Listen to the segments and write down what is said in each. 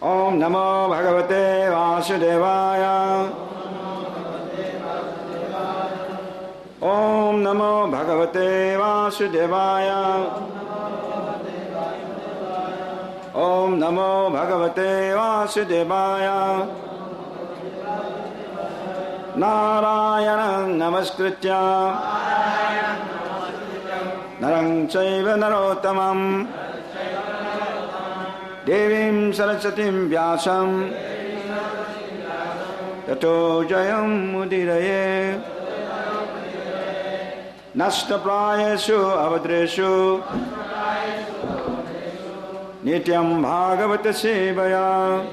Om Namo Bhagavate Vasudevaya. Om Namo Bhagavate Vasudevaya. Om Namo Bhagavate Vasudevaya. Narayanam Namaskritya Narang Chaiva Narottamam Devim Sarasatim Vyasam Tato Jayam Mudiraye Nashtaprayeshu Avadreshu Nityam Bhagavata Sevaya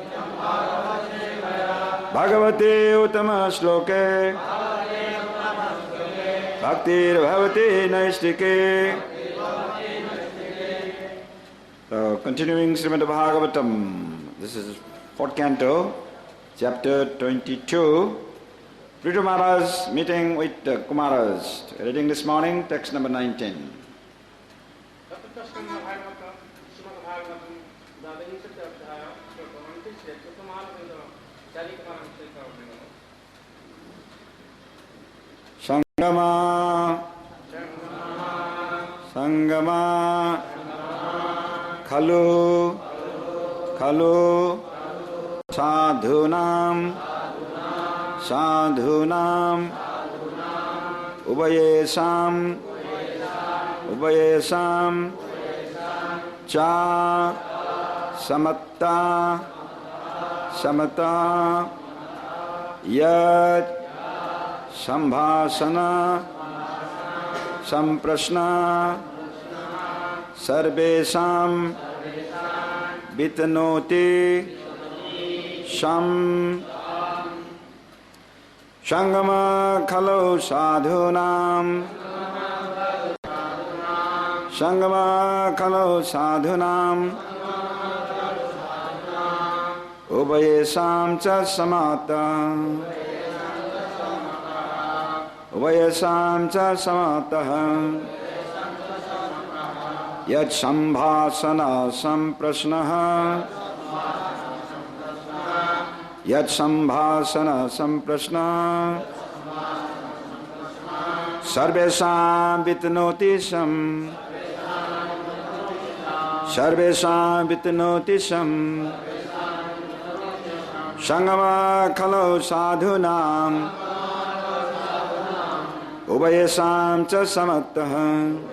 Bhagavate Uttama Shloke Bhaktir Bhavati Naistike. So, continuing Srimad Bhagavatam, this is 4th canto, chapter 22. Prithu Maharaj meeting with the Kumaras. Reading this morning, text number 19. Sangama Sangama Khalu Khalu Sadhunam Sadhunam Ubayesam Ubayesam Cha Samatta Samatta Yad Sambhasana Samprashna Sarvesam Vitanoti Sham Shangama Khalo Sadhunam Shangama Khalo Sadhunam Ubayesam Cha Samata Ubayasam Cha Samataha Yat Sambhasana Samprashnaha Yat Sambhasana Samprashna Sarvesam Vitanotisam Sarvesam Vitanotisam Shangama Khalo Sadhunam Ubayasam Cha Samattaha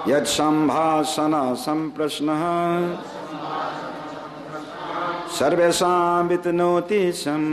Yat Sambhasana Samprashnaha Sarvesam Vitanotisam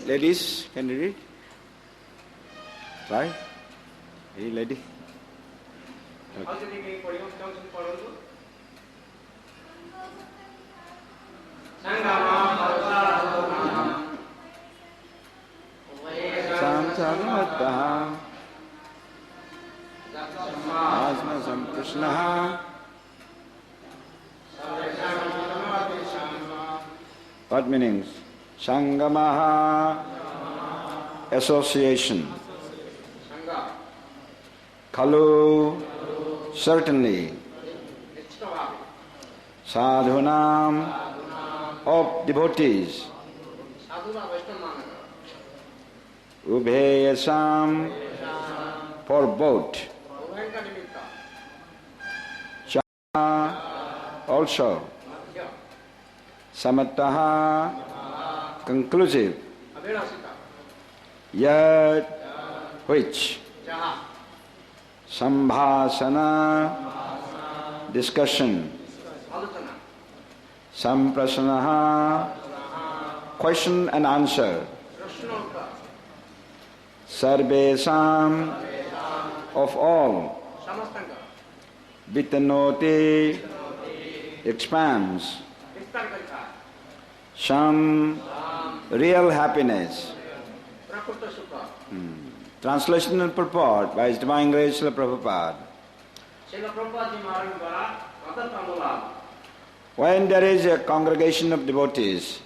Ladies, can you read? Right? Hey, lady. Okay. Samsarvataha Asma Samprishnaha. What meanings? Sangamaha, association. Khalu, certainly. Sadhunam, of devotees. Ubhayasam, for both. Cha, also. Samattaha, conclusive. Yat, which. Sambhasana, discussion. Samprasanaha, question and answer. Sarvesam, of all. Vitanoti, expands. Sham, real happiness. Translation and purport by His Divine Grace Srila Prabhupada. When there is a congregation of devotees,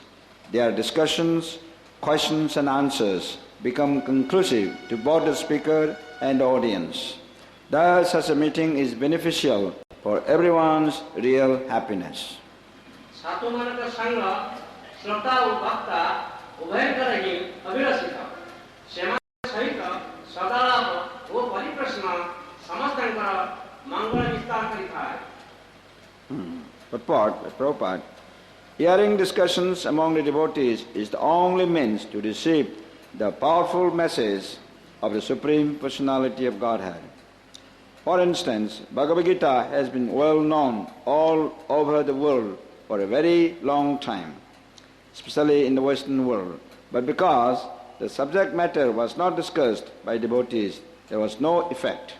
their discussions, questions and answers become conclusive to both the speaker and the audience. Thus, such a meeting is beneficial for everyone's real happiness. Prabhupada, hearing discussions among the devotees is the only means to receive the powerful message of the Supreme Personality of Godhead. For instance, Bhagavad Gita has been well known all over the world for a very long time, especially in the Western world. But because the subject matter was not discussed by devotees, there was no effect.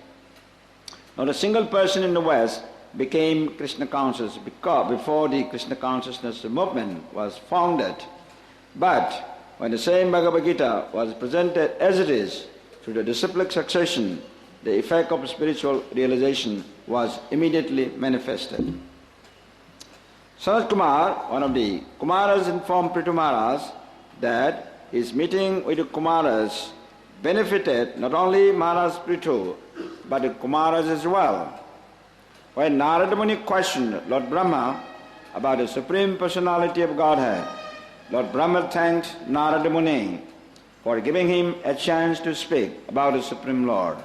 Not a single person in the West became Krishna conscious before the Krishna consciousness movement was founded. But when the same Bhagavad Gita was presented as it is through the disciplic succession, the effect of spiritual realization was immediately manifested. Sanat Kumar, one of the Kumaras, informed Prithu Maharaj that his meeting with the Kumaras benefited not only Maharaj Prithu, but the Kumaras as well. When Narada Muni questioned Lord Brahma about the Supreme Personality of Godhead, Lord Brahma thanked Narada Muni for giving him a chance to speak about the Supreme Lord.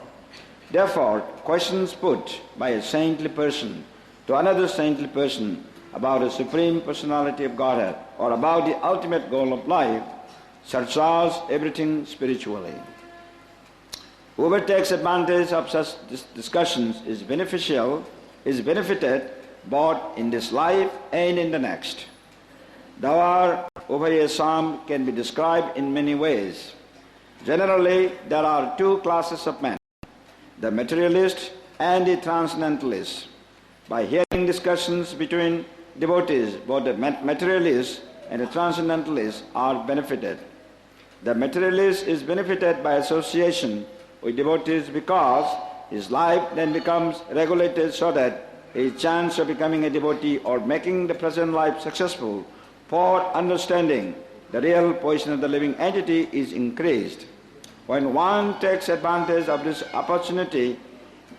Therefore, questions put by a saintly person to another saintly person about the Supreme Personality of Godhead or about the ultimate goal of life surcharge everything spiritually. Whoever takes advantage of such discussions is benefited both in this life and in the next. Davar Ubhayasam can be described in many ways. Generally, there are two classes of men, the materialist and the transcendentalist. By hearing discussions between devotees, both the materialist and the transcendentalist are benefited. The materialist is benefited by association with devotees because his life then becomes regulated so that his chance of becoming a devotee or making the present life successful for understanding the real position of the living entity is increased. When one takes advantage of this opportunity,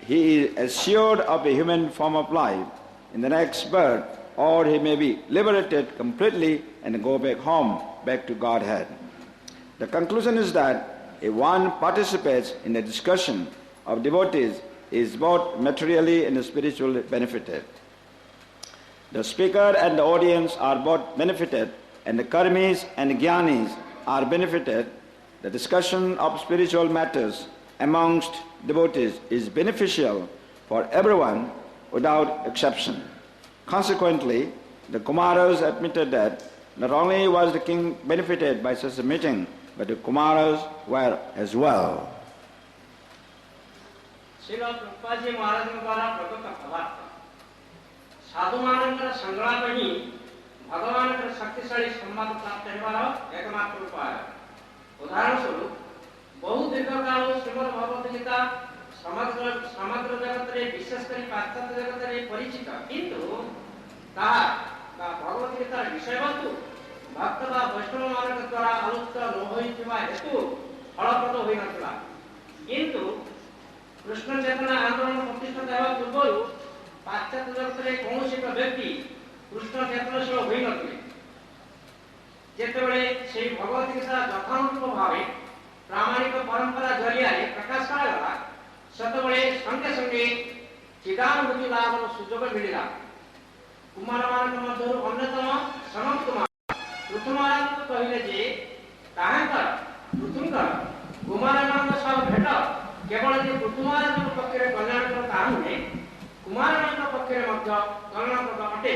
he is assured of a human form of life in the next birth, or he may be liberated completely and go back home, back to Godhead. The conclusion is that if one participates in the discussion of devotees, is both materially and spiritually benefited. The speaker and the audience are both benefited, and the karmis and the jnanis are benefited. The discussion of spiritual matters amongst devotees is beneficial for everyone without exception. Consequently, the Kumaras admitted that not only was the king benefited by such a meeting, but the Kumaras were as well. साधुमानଙ୍କର ସଂଳାପ ହିଁ ଭଗବାନଙ୍କର ଶକ୍ତିଶାଳୀ ସମ୍ବାଦ ପ୍ରାପ୍ତ ହେବାର ଏକମାତ୍ର ଉପାୟ। ଉଦାହରଣ ସ୍ୱରୂପ ବହୁ ଦୀର୍ଘକାଳ ଶ୍ରୀମଦ୍ ଭଗବତ ଗୀତା ସମଗ୍ର ଜଗତରେ ବିଶେଷ କରି ପାଶ୍ଚାତ୍ୟ ଜଗତରେ ପରିଚିତ, କିନ୍ତୁ ତାହା ଭଗବତ ଗୀତାର ବିଷୟବସ୍ତୁ ଭକ୍ତ ବା ବୈଷ୍ଣବମାନଙ୍କ ଦ୍ୱାରା ଆଲୋଚିତ ନ ହୋଇଥିବା ହେତୁ ଫଳପ୍ରଦ ହୋଇନଥିଲା। କିନ୍ତୁ କୃଷ୍ଣ ଚେତନା ଆନ୍ଦୋଳନ ପ୍ରତିଷ୍ଠିତ ହେବା ପୂର୍ବରୁ ପାଶ୍ଚାତ୍ୟ ଜଗତରେ କୌଣସି ଏକ ବ୍ୟକ୍ତି କୃଷ୍ଣ ଚେତନଶୀଳ ହୋଇନଥିଲେ। ଯେତେବେଳେ ସେହି ଭଗବତ ଗୀତା ଯଥାନୁରୂପ ଭାବେ ପ୍ରାମାଣିକ ପରମ୍ପରା ଜରିଆରେ ପ୍ରକାଶ କରାଗଲା, ସେତେବେଳେ ସଙ୍ଗେ ସଙ୍ଗେ ଚିଦାନୁଭୂତି ଲାଭର ସୁଯୋଗ ମିଳିଲା। କୁମାରମାନଙ୍କ ମଧ୍ୟରୁ ଅନ୍ୟତମ ସନତ କୁମାର ପୃଥୁମହାରାଜଙ୍କୁ କହିଲେ ଯେ ତାହାଙ୍କର ପୃଥୁଙ୍କର କୁମାରମାନଙ୍କ ସହ ଭେଟ କେବଳ ଯେ ପୃଥୁମହାରାଜଙ୍କ ପକ୍ଷରେ କଲ୍ୟାଣକର ତାହା ନୁହେଁ, କୁମାରମାନଙ୍କ ପକ୍ଷରେ ମଧ୍ୟ କଲ୍ୟାଣପ୍ରଦ ଅଟେ।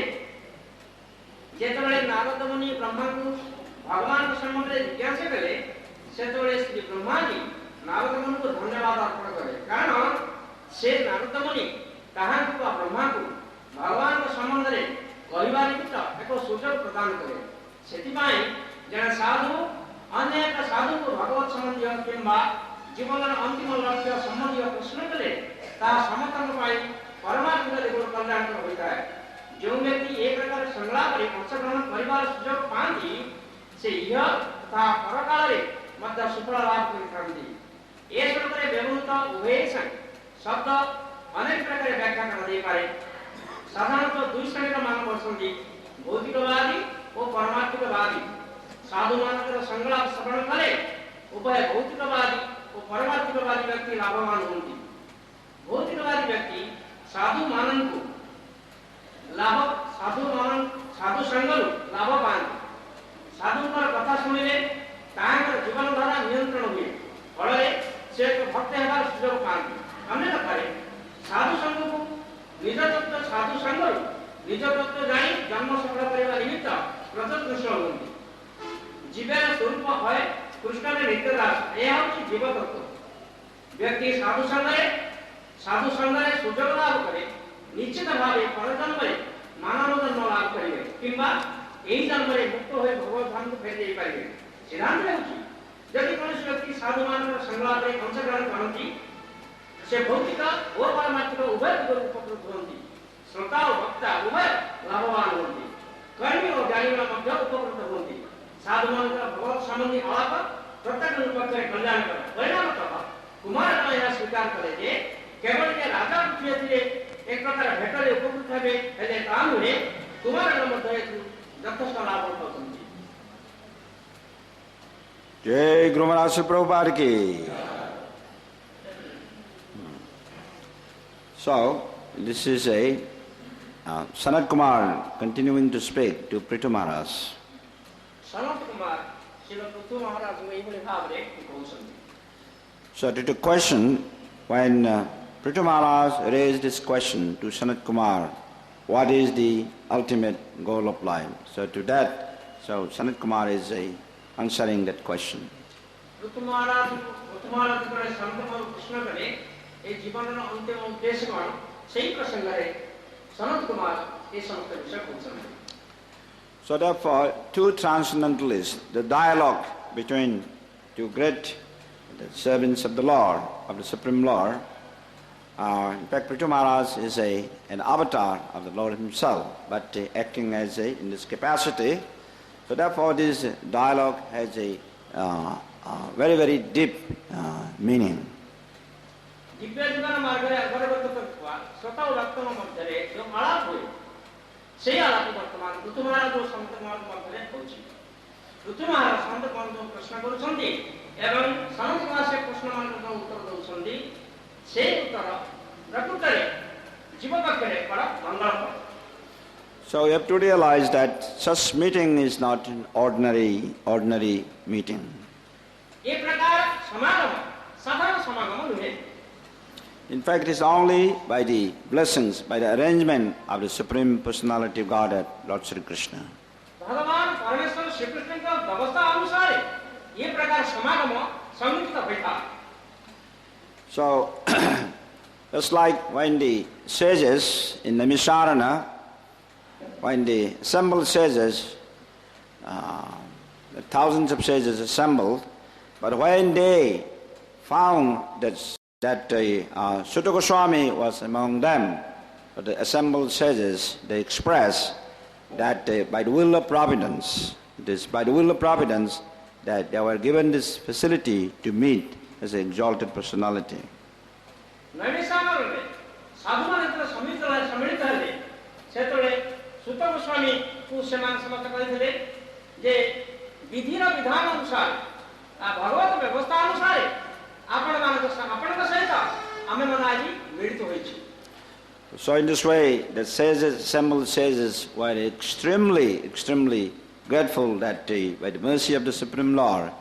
ଯେତେବେଳେ ନାରଦ ମୁନି ବ୍ରହ୍ମାଙ୍କୁ ଭଗବାନଙ୍କ ସମ୍ବନ୍ଧରେ ଜିଜ୍ଞାସା କଲେ, ସେତେବେଳେ ଶ୍ରୀ ବ୍ରହ୍ମାଜୀ ନାରଦ ମୁନିଙ୍କୁ ଧନ୍ୟବାଦ ଅର୍ପଣ କଲେ, କାରଣ ସେ ନାରଦ ମୁନି ତାହାଙ୍କୁ ବା ବ୍ରହ୍ମାଙ୍କୁ ଭଗବାନଙ୍କ ସମ୍ବନ୍ଧରେ କହିବା ନିମିତ୍ତ ଏକ ସୁଯୋଗ ପ୍ରଦାନ କଲେ। ସେଥିପାଇଁ ଜଣେ ସାଧୁ ଅନ୍ୟ ଏକ ସାଧୁଙ୍କୁ ଭଗବତ ସମ୍ବନ୍ଧୀୟ କିମ୍ବା ଜୀବନର ଅନ୍ତିମ ଲକ୍ଷ୍ୟ ସମ୍ବନ୍ଧୀୟ ପ୍ରଶ୍ନ କଲେ, ତାହା ସମସ୍ତଙ୍କ ପାଇଁ ପରମାତ୍ମିକ ଦିଗରୁ କଲ୍ୟାଣକର ହୋଇଥାଏ। ଯେଉଁ ବ୍ୟକ୍ତି ଏ ପ୍ରକାର ସଂଳାପରେ ଅଂଶଗ୍ରହଣ କରିବାର ସୁଯୋଗ ପାଆନ୍ତି, ସେ ଇହ ତଥା ପରକାଳରେ ମଧ୍ୟ ସୁଫଳ ଲାଭ କରିଥାନ୍ତି। ଏ ଶ୍ଲୋକରେ ବ୍ୟବହୃତ ଉଭୟ ଶବ୍ଦ ଅନେକ ପ୍ରକାର ବ୍ୟାଖ୍ୟା କରାଯାଇପାରେ। ସାଧାରଣତଃ ଦୁଇ ଶ୍ରେଣୀର ମାନବ ଅଛନ୍ତି, ଭୌତିକବାଦୀ ଓ ପରମାର୍ଥିକବାଦୀ। ସାଧୁମାନଙ୍କର ସଂଳାପ ଶ୍ରବଣ କଲେ ଉଭୟ ଭୌତିକବାଦୀ ଓ ପରମାର୍ଥିକବାଦୀ ବ୍ୟକ୍ତି ଲାଭବାନ ହୁଅନ୍ତି। ଭୌତିକବାଦୀ ବ୍ୟକ୍ତି ସାଧୁମାନଙ୍କୁ ସାଧୁ ସଙ୍ଗରୁ ଲାଭ ପାଆନ୍ତି। ସାଧୁଙ୍କର କଥା ଶୁଣିଲେ ତାହାଙ୍କର ଜୀବନଧାରା ନିୟନ୍ତ୍ରଣ ହୁଏ, ଫଳରେ ସେ ଏକ ଭକ୍ତ ହେବାର ସୁଯୋଗ ପାଆନ୍ତି। ଅନ୍ୟ କଥାରେ ସାଧୁ ସଙ୍ଗରୁ ନିଜ ତତ୍ତ୍ୱ ଜାଣି ଜନ୍ମ ସଫଳ କରିବା ନିମିତ୍ତ ପ୍ରଯତ୍ନଶୀଳ ହୁଅନ୍ତି। ଜୀବର ସ୍ୱରୂପ ହୁଏ କୃଷ୍ଣରେ ନିତ୍ୟ ଦାସ, ଏହା ହେଉଛି ଜୀବ ତତ୍ତ୍ୱ। ବ୍ୟକ୍ତି ସାଧୁ ସଙ୍ଗରେ ସୁଯୋଗ ଲାଭ କରେ, ନିଶ୍ଚିତ ଭାବେ ପରଜନ୍ମରେ ମାନବ ଜନ୍ମ ଲାଭ କରିବେ କିମ୍ବା ଏହି ଜନ୍ମରେ ମୁକ୍ତ ହୋଇ ଭଗବତ ଧାମକୁ ଫେରି ଯାଇପାରିବେ। ସିଦ୍ଧାନ୍ତ ହେଉଛି, ଯଦି କୌଣସି ବ୍ୟକ୍ତି ସାଧୁମାନଙ୍କର ସଂଳାପରେ ଅଂଶଗ୍ରହଣ କରନ୍ତି, ସେ ଭୌତିକ ଓ ପାରମାର୍ଥିକ ଉଭୟ ଦିଗରୁ ଉପକୃତ ହୁଅନ୍ତି। ଶ୍ରୋତା ଓ ବକ୍ତା ଉଭୟ ଲାଭବାନ ହୁଅନ୍ତି। କର୍ମୀ ଓ ଜ୍ଞାନୀମାନେ ମଧ୍ୟ ଉପକୃତ ହୁଅନ୍ତି। ସାଧୁମାନଙ୍କର ଭଗବତ ସମ୍ବନ୍ଧୀ ଆଳାପ ପ୍ରତ୍ୟେକ ପକ୍ଷରେ କଲ୍ୟାଣକର। ପରିଣାମତଃ କୁମାରଗଣ ଏହା ସ୍ୱୀକାର କଲେ ଯେ କେବଳ ଯେ ରାଜା ଥିଲେ ଏକ ପ୍ରକାର ଭେଟରେ ଉପକୃତ ହେବେ, ହେଲେ ତା ନୁହେଁ, କୁମାରଗଣ ମଧ୍ୟ ଯଥେଷ୍ଟ ଲାଭ ପାଉଛନ୍ତି। ଜୟ ଗୁରୁ ମହାରାଜ ପ୍ରଭୁପାଦ କି। So, this is a Sanat Kumar continuing to speak to Prithu Maharaj. Sanat Kumar Srila Prithu Maharaj ଏଇଭଳି ଭାବରେ କହୁଛନ୍ତି। So, to the question, when Prithu Maharaj raised this question to Sanat Kumar, what is the ultimate goal of life? So, to that, Sanat Kumar is answering that question. Prithu Maharaj ଯେତେବେଳେ ସନତ କୁମାରଙ୍କୁ ପ୍ରଶ୍ନ କଲେ ଏ ଜୀବନର ଅନ୍ତିମ ଉଦ୍ଦେଶ୍ୟ କ'ଣ, ସେହି ପ୍ରସଙ୍ଗରେ ସନତ କୁମାର ଏ ସମସ୍ତ ବିଷୟ କହୁଛନ୍ତି। So therefore, two transcendentalists, the dialogue between two great servants of the Lord, of the Supreme Lord, in fact Prithu Maharaj is an avatar of the Lord himself, but acting as in this capacity. So therefore this dialogue has a very, very deep meaning. ଦିବ୍ୟ ଜୀବନ ମାର୍ଗରେ ଅଗ୍ରଗତ କରୁଥିବା ଶ୍ରୋତା ଓ ଭକ୍ତଙ୍କ ମଧ୍ୟରେ ଯେଉଁ ଆଳାପ ହୁଏ, ସେହି ଆଳାପ ବର୍ତ୍ତମାନ ପୃଥୁ ମହାରାଜ ଓ ସନତ କୁମାରଙ୍କ ମଧ୍ୟରେ ହେଉଛି। ପୃଥୁ ମହାରାଜ ସନତ କୁମାରଙ୍କୁ ପ୍ରଶ୍ନ କରୁଛନ୍ତି ଏବଂ ସନତ କୁମାର ସେ ପ୍ରଶ୍ନମାନଙ୍କ ଉତ୍ତର ଦେଉଛନ୍ତି। ସେ ଉତ୍ତର ପ୍ରକୃତରେ ଜୀବ ପକ୍ଷରେ ବଡ଼ ମଙ୍ଗଳପ୍ରଦ। So you have to realize that such meeting is not an ordinary meeting. ଏ ପ୍ରକାର ସମାଗମ ସାଧାରଣ ସମାଗମ ନୁହେଁ। In fact, it is only by the blessings, by the arrangement of the Supreme Personality of Godhead, Lord Sri Krishna. भगवान परमेश्वर श्री कृष्ण का व्यवस्था अनुसार ये प्रकार समागम संगठित होता। So, just like when the sages in the Misharana when the assembled sages, the thousands of sages assembled, but when they found that Sutta Goswami was among them, the assembled sages, they expressed that by the will of providence, it is by the will of providence that they were given this facility to meet as an exalted personality. So in this way, the sages, assembled sages, were extremely grateful that by the mercy of the Supreme Lord,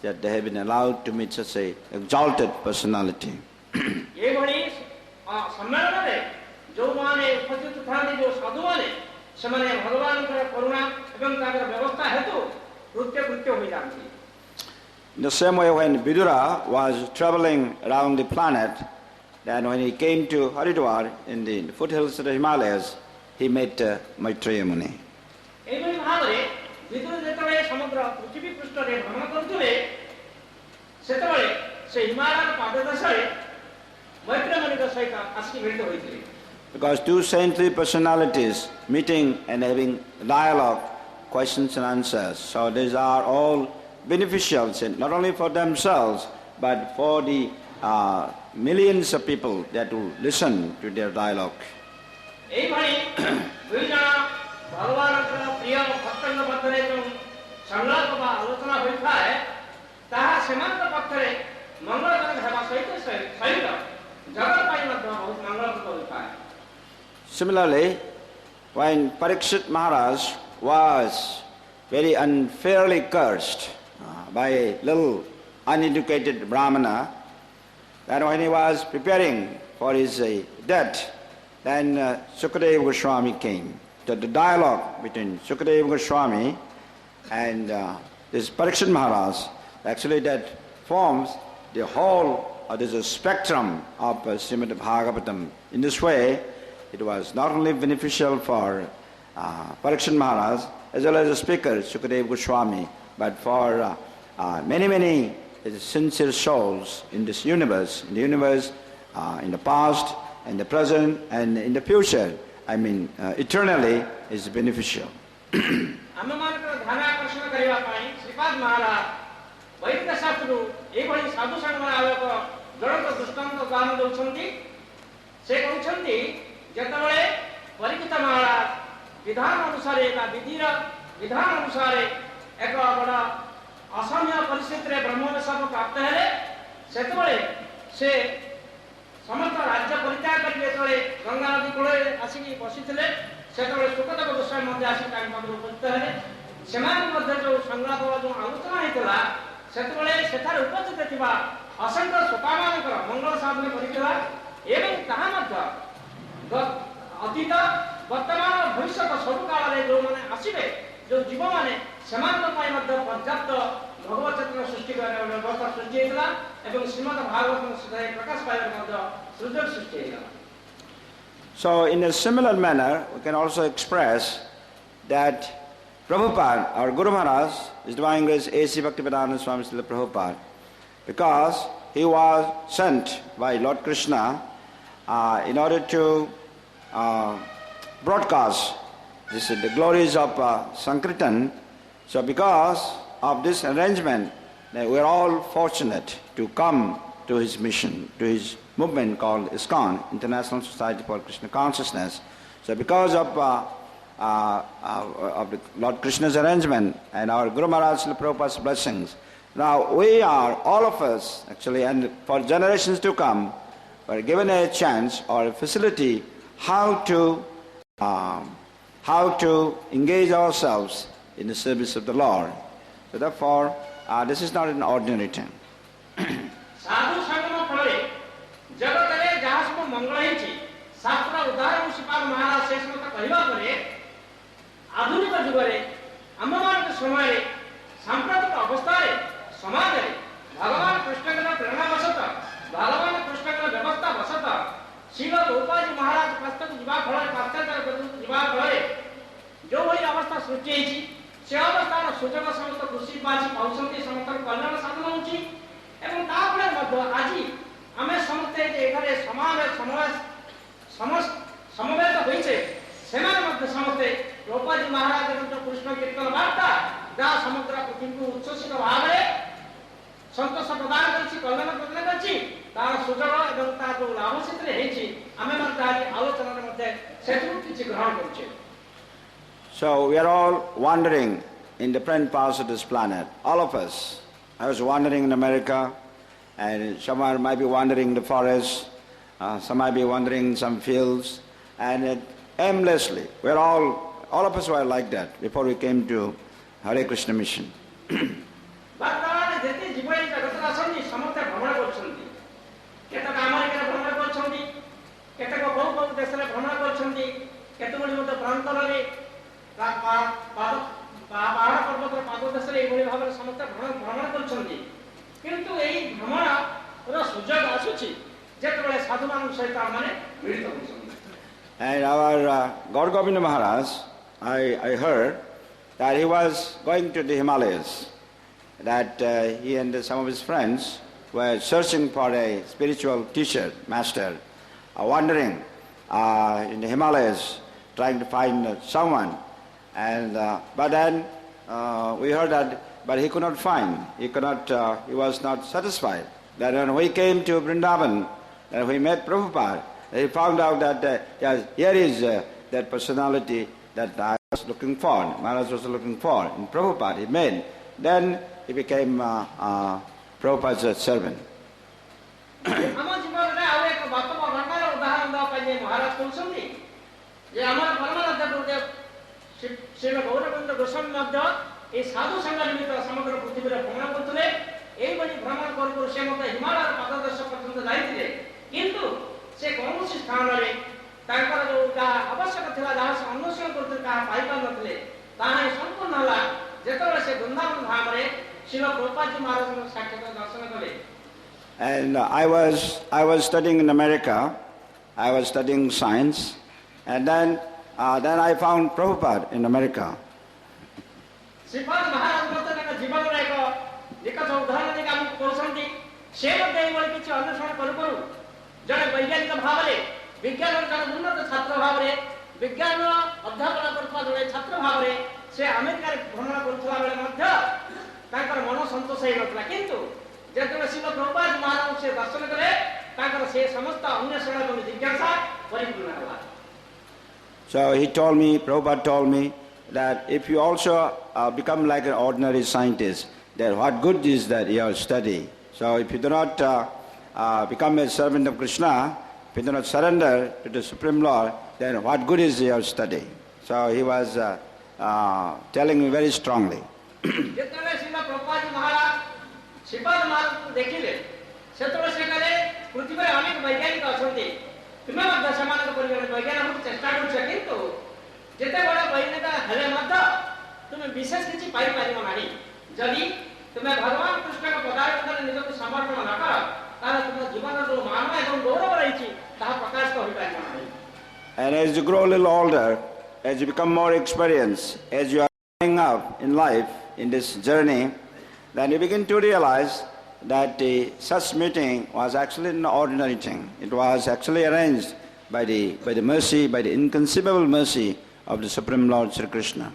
that they have been allowed to meet such a exalted personality. In the same way, when Vidura was traveling around the planet, then when he came to Haridwar in the foothills of the Himalayas, he met Maitreya Muni. Because two saintly personalities meeting and having dialogue, questions and answers. So these are all beneficial, not only for themselves, but for the millions of people that will listen to their dialogue. Similarly, when Parikshit Maharaj was very unfairly cursed by a little uneducated Brahmana, that when he was preparing for his death, then Sukadeva Goswami came. So the dialogue between Sukadeva Goswami and this Parikshit Maharaj, actually that forms the whole, there's a spectrum of Srimad Bhagavatam. In this way, it was not only beneficial for Parikshit Maharaj, as well as the speaker, Sukadeva Goswami, but for many sincere souls in this universe, in the past, in the present, and in the future. I mean, eternally is beneficial. असम्य परिस्थिति रे ब्रह्मवेशर प्राप्त हेले सेतबळे से समस्त राज्य परित्याग करि जेतबळे गंगा नदी कोळे आसीकी बसिथिले सेतबळे सुखदेव गोस्वामी मध्ये आसी तांक पाखरु उपस्थित हेले सेमान मध्ये जो संग्राम जो आलोचना हेतला सेतबळे सेठार उपस्थित थिबा असंख्य सुकामानकर मंगल साधन करितला एवं ताहा मध्ये अतीत वर्तमान भविष्य सब काल रे जो माने आसीबे जो जीव माने समान मध्ये पर्याप्त भगवत चक्र सृष्टि करने व्यवस्था सृष्टि हेतला एवं श्रीमद् भागवत में प्रकाश पाइबार मध्ये सुजोग सृष्टि हेतला. So in a similar manner, we can also express that Prabhupada, our Guru Maharaj, is Divine Grace A.C. Bhaktivedanta Swami Srila Prabhupada, because he was sent by Lord Krishna in order to broadcast the glories of Sankirtan. So because of this arrangement, we are all fortunate to come to his mission, to his movement called ISKCON, International Society for Krishna Consciousness. So because of the Lord Krishna's arrangement and our Guru Maharaj Srila Prabhupada's blessings, now we are, all of us actually, and for generations to come, were given a chance or a facility how to engage ourselves in the service of the Lord. So therefore, this is not an ordinary thing. साधु संगम फलरे जगत रे जहाँ सब मंगल हेछि शास्त्र उदाहरण श्रीपाद महाराज शेष मत कहवा परे आधुनिक युग रे आममान के समय रे सांप्रदायिक अवस्था रे समाज रे भगवान कृष्ण के प्रेरणा वशत भगवान कृष्ण के व्यवस्था वशत श्रील गोपाल महाराज पुस्तक जीवा फल पाश्चात्य जीवा फल ସୃଷ୍ଟି ହେଇଛି ସେ ଅବସ୍ଥାର ସୁଯୋଗ ସମସ୍ତ କୃଷିବାସୀ ପାଉଛନ୍ତି ସମସ୍ତଙ୍କ କଲ୍ୟାଣ ସାଧନ ହେଉଛି ଏବଂ ତାପରେ ମଧ୍ୟ ଆଜି ଆମେ ସମସ୍ତେ ଏଠାରେ ସମବେତ ହୋଇଛେ ସେମାନେ ମଧ୍ୟ ସମସ୍ତେ ପ୍ରଭୁଜୀ ମହାରାଜଙ୍କ କୃଷ୍ଣ କୀର୍ତ୍ତନ ବାର୍ତ୍ତା ଯାହା ସମଗ୍ର ପୃଥିବୀକୁ ଉଚ୍ଛ୍ୱସିତ ଭାବରେ ସନ୍ତୋଷ ପ୍ରଦାନ କରିଛି କଲ୍ୟାଣ ପ୍ରଦାନ କରିଛି ତାର ସୁଯୋଗ ଏବଂ ତାର ଯେଉଁ ଲାଭ ସେଥିରେ ହେଇଛି ଆମେ ମଧ୍ୟ ଆଜି ଆଲୋଚନାରେ ମଧ୍ୟ ସେଥିରୁ କିଛି ଗ୍ରହଣ କରୁଛେ. So we are all wandering in different parts of this planet, all of us. I was wandering in America, and some might be wandering in the forest, some might be wandering in some fields, and aimlessly. We're all of us were like that before we came to Hare Krishna mission. And our Gaur Govinda Maharaj, I heard that he was going to the Himalayas, that he and some of his friends were searching for a spiritual teacher, master, wandering in the Himalayas, trying to find someone. And but then we heard that, but he could not find. He was not satisfied. Then when we came to Vrindavan, and we met Prabhupada, he found out that yes, here is that personality that I was looking for, Maharaj was looking for, in Prabhupada he met. Then he became Prabhupada's servant. ସେ କୌଣସି ସ୍ଥାନରେ ତାଙ୍କର ଯେଉଁ ଯାହା ଆବଶ୍ୟକ ଥିଲା ଯାହା ସେ ଅନ୍ୱେଷଣ କରୁଥିଲେ ତାହା ପାଇପାରୁନଥିଲେ ତାହା ହିଁ ସମ୍ପୂର୍ଣ୍ଣ ହେଲା ଯେତେବେଳେ ସେ ବୃନ୍ଦାବନ ଧାମରେ ଶ୍ରୀଲ ପ୍ରଭୁପାଦଜୀ ମହାରାଜଙ୍କ ସାକ୍ଷାତ ଦର୍ଶନ କଲେ. And I was studying in America. I was studying science, and then I found Prabhupada in America. Shripad ମହାରାଜ ମଧ୍ୟ ତାଙ୍କ ଜୀବନର ଏକ ନିକଟ ଉଦାହରଣ ଦେଇକି ଆମକୁ କହୁଛନ୍ତି ସେ ମଧ୍ୟ ଏଇଭଳି କିଛି ଅନ୍ୱେଷଣ କରୁ କରୁ ଜଣେ ବୈଜ୍ଞାନିକ ଭାବରେ ବିଜ୍ଞାନର ଜଣେ ଉନ୍ନତ ଛାତ୍ର ଭାବରେ ବିଜ୍ଞାନ ଅଧ୍ୟାପନ କରୁଥିବା ଜଣେ ଛାତ୍ର ଭାବରେ ସେ ଆମେରିକାରେ ଭ୍ରମଣ କରୁଥିବା ବେଳେ ମଧ୍ୟ ତାଙ୍କର ମନ ସନ୍ତୋଷ ହେଇନଥିଲା କିନ୍ତୁ ଯେତେବେଳେ ଶ୍ରୀଲ ପ୍ରଭୁପାଦ ମହାରାଜ ସେ ଦର୍ଶନ କଲେ ତାଙ୍କର ସେ ସମସ୍ତ ଅନ୍ୱେଷଣ ଏବଂ ଜିଜ୍ଞାସା ପରିପୂର୍ଣ୍ଣ ହେଲା. So Prabhupada told me that if you also become like an ordinary scientist, then what good is that your study? So if you do not become a servant of Krishna, if you do not surrender to the Supreme Lord, then what good is your study? So he was telling me very strongly. And as you grow a little older, as you become more experienced, as you are growing up in life, in this journey, then you begin to realize that such meeting was actually an ordinary thing. It was actually arranged by the mercy, by the inconceivable mercy of the Supreme Lord Sri Krishna.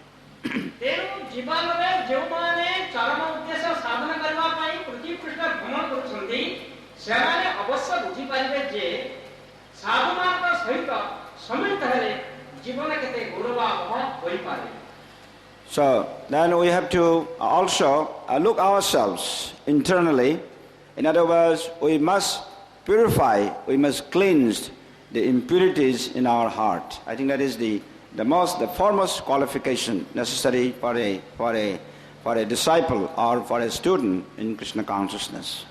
So then we have to also look ourselves internally. In other words, we must purify, we must cleanse the impurities in our heart. I think that is the foremost qualification necessary for a disciple or for a student in Krishna consciousness.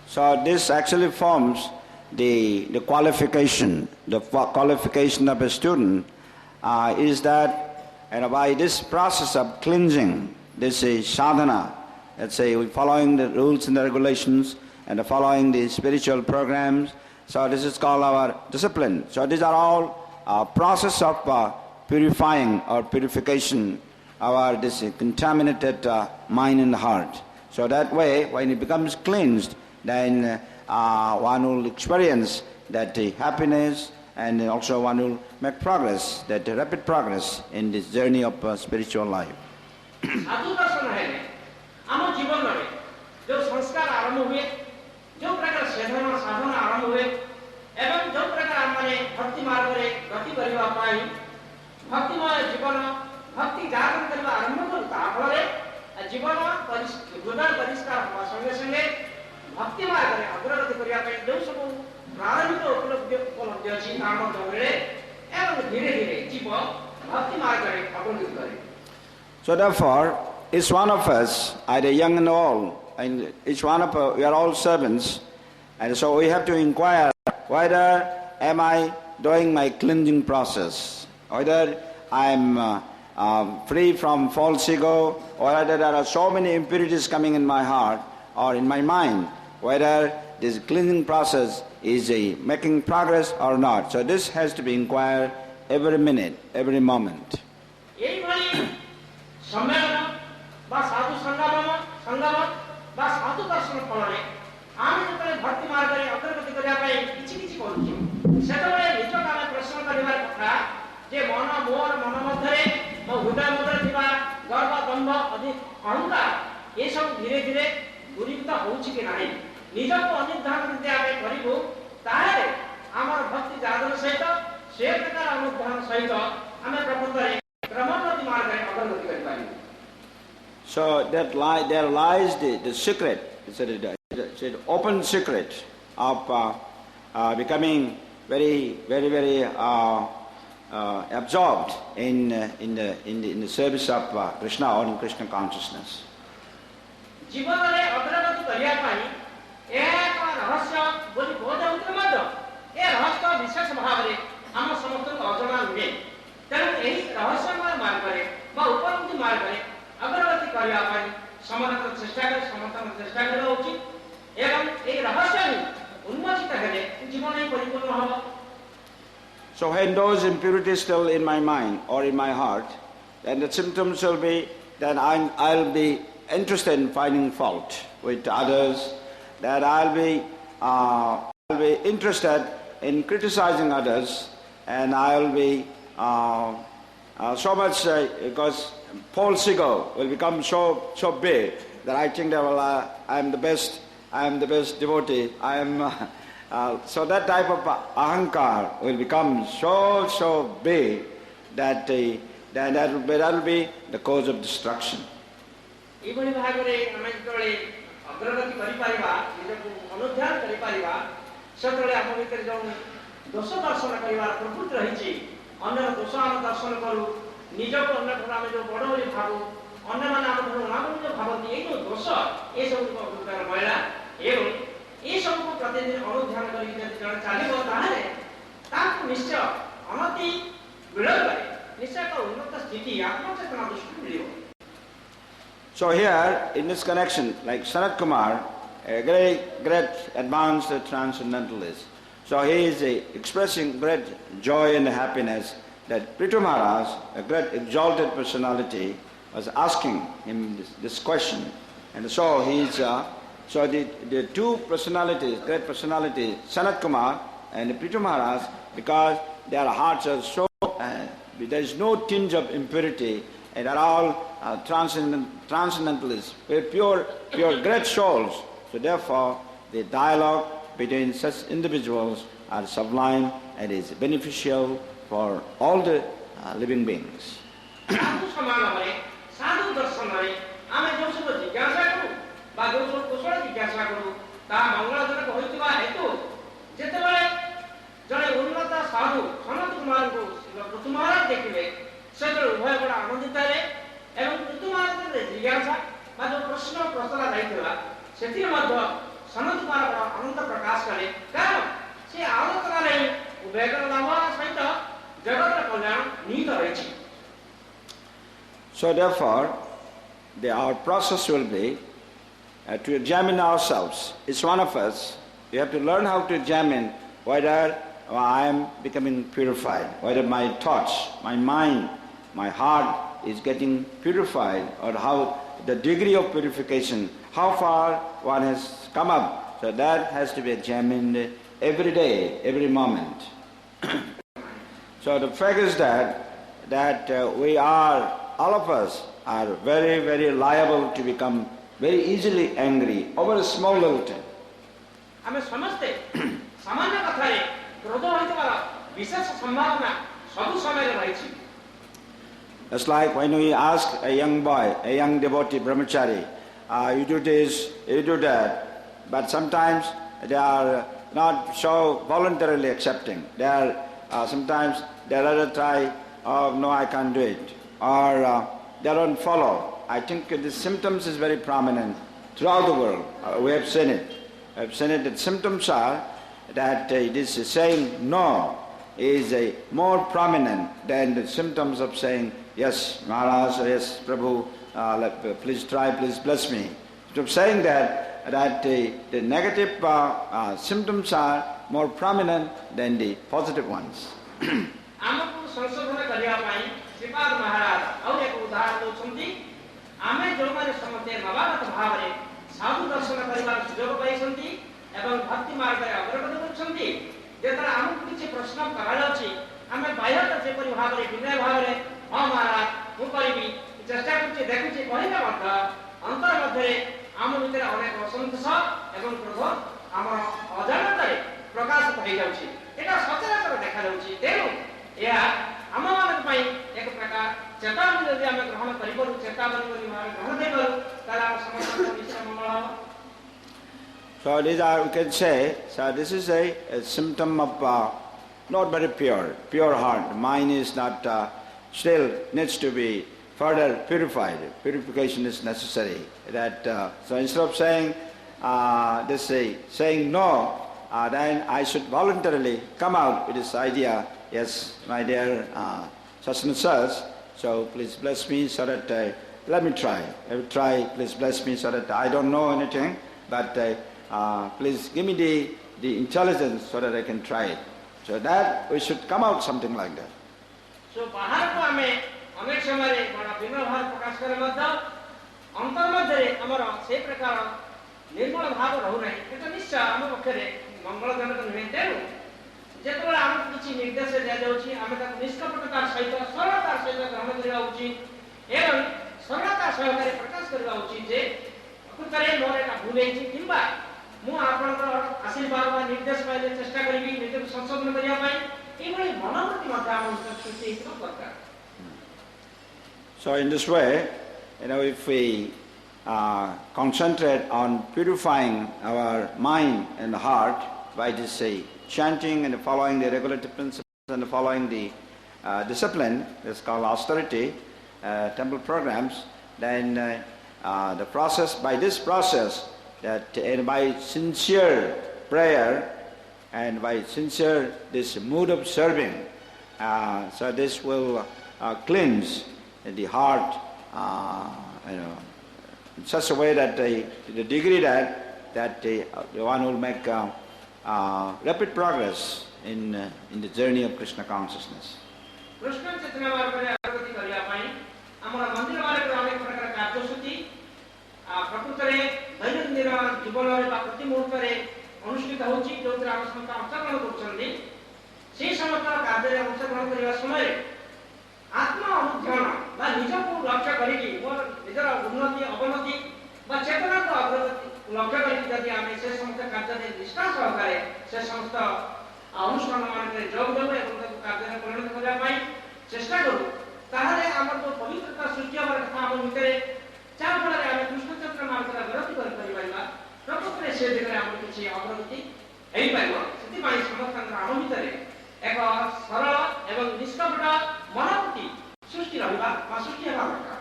So this actually forms the qualification of a student is that by this process of cleansing, this is sadhana, let's say we following the rules and the regulations and following the spiritual programs, so this is called our discipline. So these are all process of purifying or purification our this contaminated mind and heart. So that way, when it becomes cleansed, then one will experience that happiness, and also one will make progress, that rapid progress in this journey of spiritual life. भक्ति जागरण करवा आरंभ करता फले जीवन गुणर परिष्कार होवा संगे संगे भक्ति मार्ग रे अग्रगति करिया पे जो सब प्रारंभिक उपलब्धि अछि नाम जगरे एवं धीरे धीरे जीव भक्ति मार्ग रे अग्रगति करे. So therefore, each one of us, either young and old, and each one of us, we are all servants, and so we have to inquire whether am I doing my cleansing process, whether I am free from false ego, or whether there are so many impurities coming in my heart or in my mind, whether this cleansing process is making progress or not. So this has to be inquired every minute, every moment. ये सब धीरे धीरे दूरीभूत होउछि कि नाही निज को अनुधान करते आमे करिबो ताहे हमर भक्ति जागरण सहित से प्रकार अनुधान सहित हमें प्रपंचरे क्रमगति मार्ग रे अग्रगति करि पाइबो. So there lies the secret, it's an open secret of becoming very absorbed in the service of Krishna or in Krishna consciousness. जीवन रे अग्रगति करिया पाई एक रहस्य बोली बोध उतर मध्य ए रहस्य विशेष भाव रे हम समस्त अजना रुहे तेणु एही रहस्य मार्ग रे बा उपलब्धि मार्ग रे अग्रगति करिया पाई समस्त चेष्टा करा उचित एवं ए रहस्य ही उन्मोचित हेले जीवन ही परिपूर्ण होबो. So when those impurities still in my mind or in my heart, then the symptoms will be that I'll be interested in finding fault with others, that I'll be interested in criticizing others, and I'll be so much because false ego will become so big that I think that I am the best devotee. I am so that type of ahankar will become so big that that will be the cause of destruction. एभली भागरे आमे जतले अग्रगति करि Paribas निजको अनुध्यान करि Paribas सतले हम भितर जो दोष दर्शन करिवार प्रवृत्ति रहिछि अन्य दोष हम दर्शन करू निजको अन्य आमे जो बड़ होली भाबू अन्य माने हम नाम जो भाबती ए जो दोष ए सब को अग्रगर महिला एवं ए सब को प्रतिदिन अनुध्यान करि जति जण चालिबो ताहे ताको निश्चय अनति विलंब निश्चय का उन्नत स्थिति आत्मचेतना दृष्टि मिलियो. So here, in this connection, like Sanat Kumar, a great advanced transcendentalist, so he is expressing great joy and happiness that Prithu Maharaj, a great exalted personality, was asking him this question. And so so the two personalities, great personalities, Sanat Kumar and Prithu Maharaj, because their hearts are so, there is no tinge of impurity, and are all transcendentalists, pure great souls. So therefore, the dialogue between such individuals are sublime and is beneficial for all the living beings. सत्र उभय बड़ा आनंदित है एवं ऋतुमान जिज्ञासा बा जो प्रश्न प्रश्न रही सेठी मध्य सनत कुमार बड़ा आनंद प्रकाश करे कारण ସେ ଆଲୋଚନାରେ ଉଭୟଙ୍କର ଲାଭ ସହିତ ଜଗତର କଲ୍ୟାଣ ନିହିତ ରହିଛି। So therefore, our process will be to examine ourselves. Each one of us, we have to learn how to examine whether I am becoming purified, whether my thoughts, my mind, my heart is getting purified, or how the degree of purification, how far one has come up. So that has to be examined every day, every moment. So the fact is that we are, all of us are very, very liable to become very easily angry over a small little thing. ଆମେ ସମସ୍ତେ ସାମାନ୍ୟ କଥାରେ କ୍ରୋଧ ହୋଇଥିବାର ବିଶେଷ ସମ୍ଭାବନା ସବୁ ସମୟରେ ରହିଛି। It's like when we ask a young boy, a young devotee, brahmachari, you do this, you do that, but sometimes they are not so voluntarily accepting. They are sometimes they rather try, oh no, I can't do it, or they don't follow. I think the symptoms is very prominent throughout the world. We have seen it. I have seen it that symptoms are that this saying no is more prominent than the symptoms of saying yes, Maharaj, or yes, Prabhu, please try, please bless me. So saying that the negative symptoms are more prominent than the positive ones. ଆମକୁ ସଂଶୋଧନ କରିବା ପାଇଁ ଶ୍ରୀପାଦ ମହାରାଜ ଆଉ ଏକ ଉଦାହରଣ ଦେଉଛନ୍ତି। ଆମେ ଯେଉଁମାନେ ସମସ୍ତେ ନବାଗତ ଭାବରେ ସାଧୁ ଦର୍ଶନ କରିବାର ସୁଯୋଗ ପାଇଛନ୍ତି ଏବଂ ଭକ୍ତି ମାର୍ଗରେ ଅଗ୍ରଗତି କରୁଛନ୍ତି, ଯେତେବେଳେ ଆମକୁ କିଛି ପ୍ରଶ୍ନ କରାଯାଉଛି ଆମେ ବାହ୍ୟତ ଯେପରି ଭାବରେ ବିନୟ ଭାବରେ ହଁ ମହାରାଜ ମୁଁ କରିବି ଚେଷ୍ଟା କରୁଛି ଦେଖୁଛି କହିଲେ ମଧ୍ୟ ଅନ୍ତର ମଧ୍ୟରେ ଆମ ଭିତରେ ଅନେକ ଅସନ୍ତୋଷ ଏବଂ କ୍ରୋଧ ଆମର ଅଜାଣତରେ ପ୍ରକାଶିତ ହୋଇଯାଉଛି। ଏଇଟା ସଚରାଚର ଦେଖାଯାଉଛି। ତେଣୁ ଏହା ଆମମାନଙ୍କ ପାଇଁ ଏକ ପ୍ରକାର ଚେତାବନୀ ଯଦି ଆମେ ଗ୍ରହଣ କରିପାରୁ, ଚେତାବନୀ ବୋଲି ଭାବେ ଗ୍ରହଣ କରିପାରୁ, ତାହେଲେ ଆମ ସମସ୍ତଙ୍କ ନିଶ୍ଚୟ ମଙ୍ଗଳ ହେବ। So these are, we can say, so this is a symptom of not very pure heart. Mine is not, still needs to be further purified. Purification is necessary. So instead of saying saying no, then I should voluntarily come out with this idea, yes, my dear such and such, so please bless me so that, let me try. I will try, please bless me so that I don't know anything, but please give me the intelligence so that I can try it. So that we should come out something like that. So ବାହାରକୁ ଆମେ ଅନେକ ସମୟରେ ବଡ଼ ବିନୟ ଭାବ ପ୍ରକାଶ କଲେ ମଧ୍ୟ ଅନ୍ତର ମଧ୍ୟରେ ଆମର ସେ ପ୍ରକାର ନିର୍ମଳ ଭାବ ରହୁନାହିଁ। ଏଟା ନିଶ୍ଚୟ ଆମ ପକ୍ଷରେ ମଙ୍ଗଳଜନକ ନୁହେଁ। ତେଣୁ ଯେତେବେଳେ ଆମକୁ କିଛି ନିର୍ଦ୍ଦେଶ ଦିଆଯାଉଛି ଆମେ ତାକୁ ନିଷ୍କପଟତାର ସହିତ ସରଳତାର ସହିତ ଗ୍ରହଣ କରିବା ଉଚିତ ଏବଂ ସରଳତା ସହକାରେ ପ୍ରକାଶ କରିବା ଉଚିତ ଯେ ପ୍ରକୃତରେ ମୋର ଏଟା ଭୁଲ ହେଇଛି କିମ୍ବା ମୁଁ ଆପଣଙ୍କର ଆଶୀର୍ବାଦ ବା ନିର୍ଦ୍ଦେଶ ପାଇଲେ ଚେଷ୍ଟା କରିବି ନିଜକୁ ସଂଶୋଧନ କରିବା ପାଇଁ। ଏଇଭଳି ମନୋବୃତ୍ତି ମଧ୍ୟ ଆମ ଭିତରେ ସୃଷ୍ଟି ହେଇଥିବା ଦରକାର। So in this way, if we concentrate on purifying our mind and heart by this chanting and following the regulative principles and following the discipline, it's called austerity, temple programs, then the process, by this process, and by sincere prayer and by sincere this mood of serving, so this will cleanse the heart, in such a way that the degree that one will make rapid progress in the journey of Krishna consciousness. Krishna Chaitanya Mahaprabhu agati kariya pai amara mandir mare अनेक प्रकार कार्यसूची प्रकृतरे दैनन्दिन जीवनरे बा प्रति मुहूर्तरे अनुष्ठित होउची जोतिर हम समस्त अंशग्रहण करूछन्ती से समस्त कार्यरे अंशग्रहण करिवा समय आत्मा अनुध्यान बा निजको लक्ष्य करिकि मोर निजर उन्नति अवनति बा चेतना को अग्रगति लक्ष्य करिकि यदि आमे से समस्त कार्यरे निष्ठा सहकारे से समस्त अनुष्ठान मानके जोग देबो एवं ताको कार्यरे परिणत करिया पई चेष्टा करू ताहाले हमर जो पवित्रता सृष्टि हमर कथा हम भितरे चार फଳରେ ଆମେ କୃଷ୍ଣ ଚକ୍ର ମାର୍ଗରେ ଅଗ୍ରଗତି କରିପାରିବା। ପ୍ରକୃତରେ ସେ ଦିଗରେ ଆମର କିଛି ଅଗ୍ରଗତି ହେଇପାରିବ। ସେଥିପାଇଁ ସମସ୍ତଙ୍କର ଆମ ଭିତରେ ଏକ ସରଳ ଏବଂ ନିଷ୍କପଟ ମନୋବୃତ୍ତି ସୃଷ୍ଟି ରହିବା ବା ସୃଷ୍ଟି ହେବା ଦରକାର।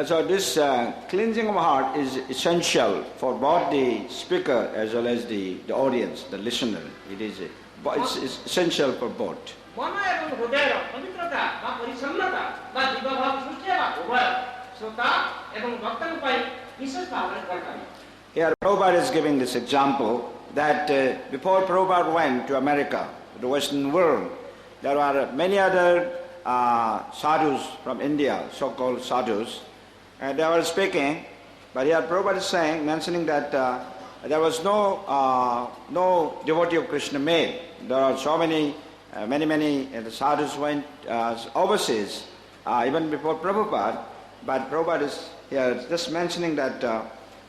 So this cleansing of heart is essential for both the speaker as well as the audience, the listener. It's essential for both. मन एवं हृदय पवित्रता वा परिच्छन्नता वा जीवभाव सृष्टि वा उभय श्रोता एवं भक्तको ପାଇଁ विशेष भावना दरकार. Here Prabhupada is giving this example that before Prabhupada went to America, the Western world, there were many other sadhus from India, so-called sadhus, and they were speaking, but here Prabhupada is saying, mentioning that there was no devotee of Krishna made. There are so many sadhus went overseas, even before Prabhupada, but Prabhupada is here just mentioning that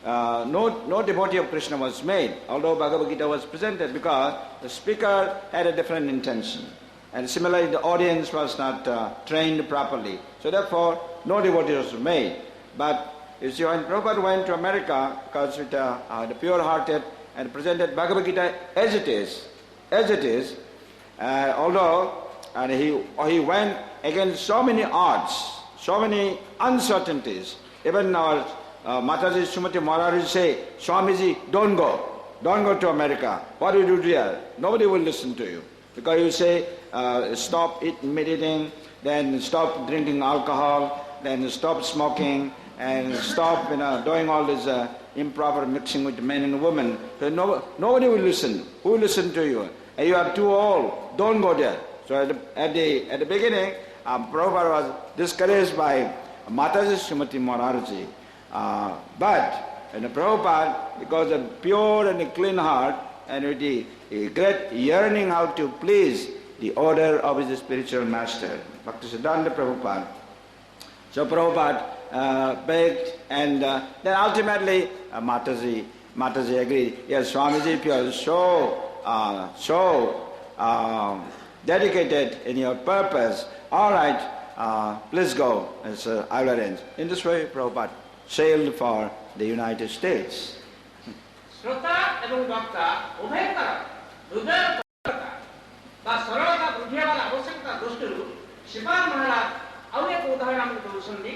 no devotee of Krishna was made, although Bhagavad Gita was presented, because the speaker had a different intention. And similarly, the audience was not trained properly. So therefore, no devotee was made. But you see, when Prabhupada went to America, because with the pure-hearted and presented Bhagavad Gita as it is, although and he went against so many odds, so many uncertainties. Even our Mataji Srimati Maharaj say, Swamiji, don't go to America. What do you do here? Nobody will listen to you. Because you say, stop meditating, then stop drinking alcohol, then stop smoking, and stop doing all this improper mixing with men and women. So nobody will listen. Who will listen to you? And you are too old. Don't go there. So at the beginning, Prabhupada was discouraged by Mataji Srimati Maharaj. But Prabhupada, because of pure and clean heart, and with the great yearning how to please the order of his spiritual master, Bhakti Siddhanta Prabhupada. So Prabhupada begged, and then ultimately Mataji agreed. Yes, Swamiji, if you are so dedicated in your purpose, all right, please go, as I will arrange. In this way, Prabhupada sailed for the United States. श्रोता एवं वक्ता उभयतर हृदय ବା ସରଳତା ବୃଦ୍ଧି ହେବାର ଆବଶ୍ୟକତା ଦୃଷ୍ଟିରୁ ଶ୍ରୀପାଦ ମହାରାଜ ଆଉ ଏକ ଉଦାହରଣ ଆମକୁ ଦେଉଛନ୍ତି.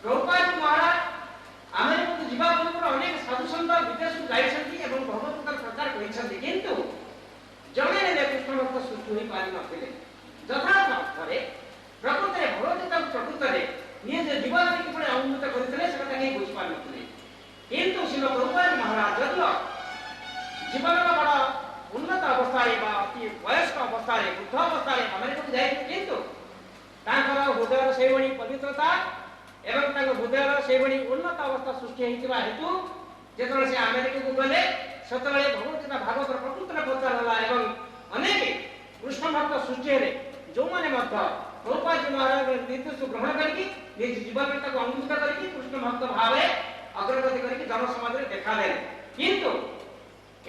ପ୍ରଭୁପାଦ ମହାରାଜ ଆମେରିକାକୁ ଯିବା ପୂର୍ବରୁ ଅନେକ ସାଧୁସନ୍ଥ ବିଦେଶକୁ ଯାଇଛନ୍ତି ଏବଂ ଭଗବତର ପ୍ରଚାର କରିଛନ୍ତି, କିନ୍ତୁ ଜଣେ ହେଲେ କୃଷ୍ଣ ଭକ୍ତ ସୃଷ୍ଟି ହୋଇପାରିନଥିଲେ. ଯଥାର୍ଥ ଅର୍ଥରେ ପ୍ରକୃତରେ ଭଗବତକୁ ପ୍ରକୃତରେ ନିଜ ଜୀବନରେ କିପରି ଅନୁଭୂତ କରିଥିଲେ ସେଟା କେହି ବୁଝିପାରିନଥିଲେ. କିନ୍ତୁ ଶ୍ରୀଲ ପ୍ରଭୁପାଦ ମହାରାଜ ଯଦିଓ ଜୀବନର ବଡ଼ ଉନ୍ନତ ଅବସ୍ଥାରେ ବା ଅତି ବୟସ୍କ ଅବସ୍ଥାରେ ବୃଦ୍ଧ ଅବସ୍ଥାରେ ଆମେରିକାକୁ ଯାଇଥିଲେ, କିନ୍ତୁ ତାଙ୍କର ହୃଦୟର ସେଇଭଳି ପବିତ୍ରତା ଏବଂ ତାଙ୍କ ହୃଦୟର ସେଇଭଳି ଉନ୍ନତ ଅବସ୍ଥା ସୃଷ୍ଟି ହୋଇଥିବା ହେତୁ ଯେତେବେଳେ ସେ ଆମେରିକାକୁ ଗଲେ ସେତେବେଳେ ଭଗବତଗୀତା ଭାଗବତର ପ୍ରକୃତରେ ପ୍ରଚାର ହେଲା ଏବଂ ଅନେକ କୃଷ୍ଣ ଭକ୍ତ ସୃଷ୍ଟି ହେଲେ, ଯେଉଁମାନେ ମଧ୍ୟ ପ୍ରଭୁପାଦ ମହାରାଜଙ୍କ ନିର୍ଦ୍ଦେଶକୁ ଗ୍ରହଣ କରିକି ନିଜ ଜୀବନରେ ତାକୁ ଅନୁଭୂତ କରିକି କୃଷ୍ଣ ଭକ୍ତ ଭାବେ ଅଗ୍ରଗତି କରିକି ଜନସମାଜରେ ଦେଖାଦେଲେ. କିନ୍ତୁ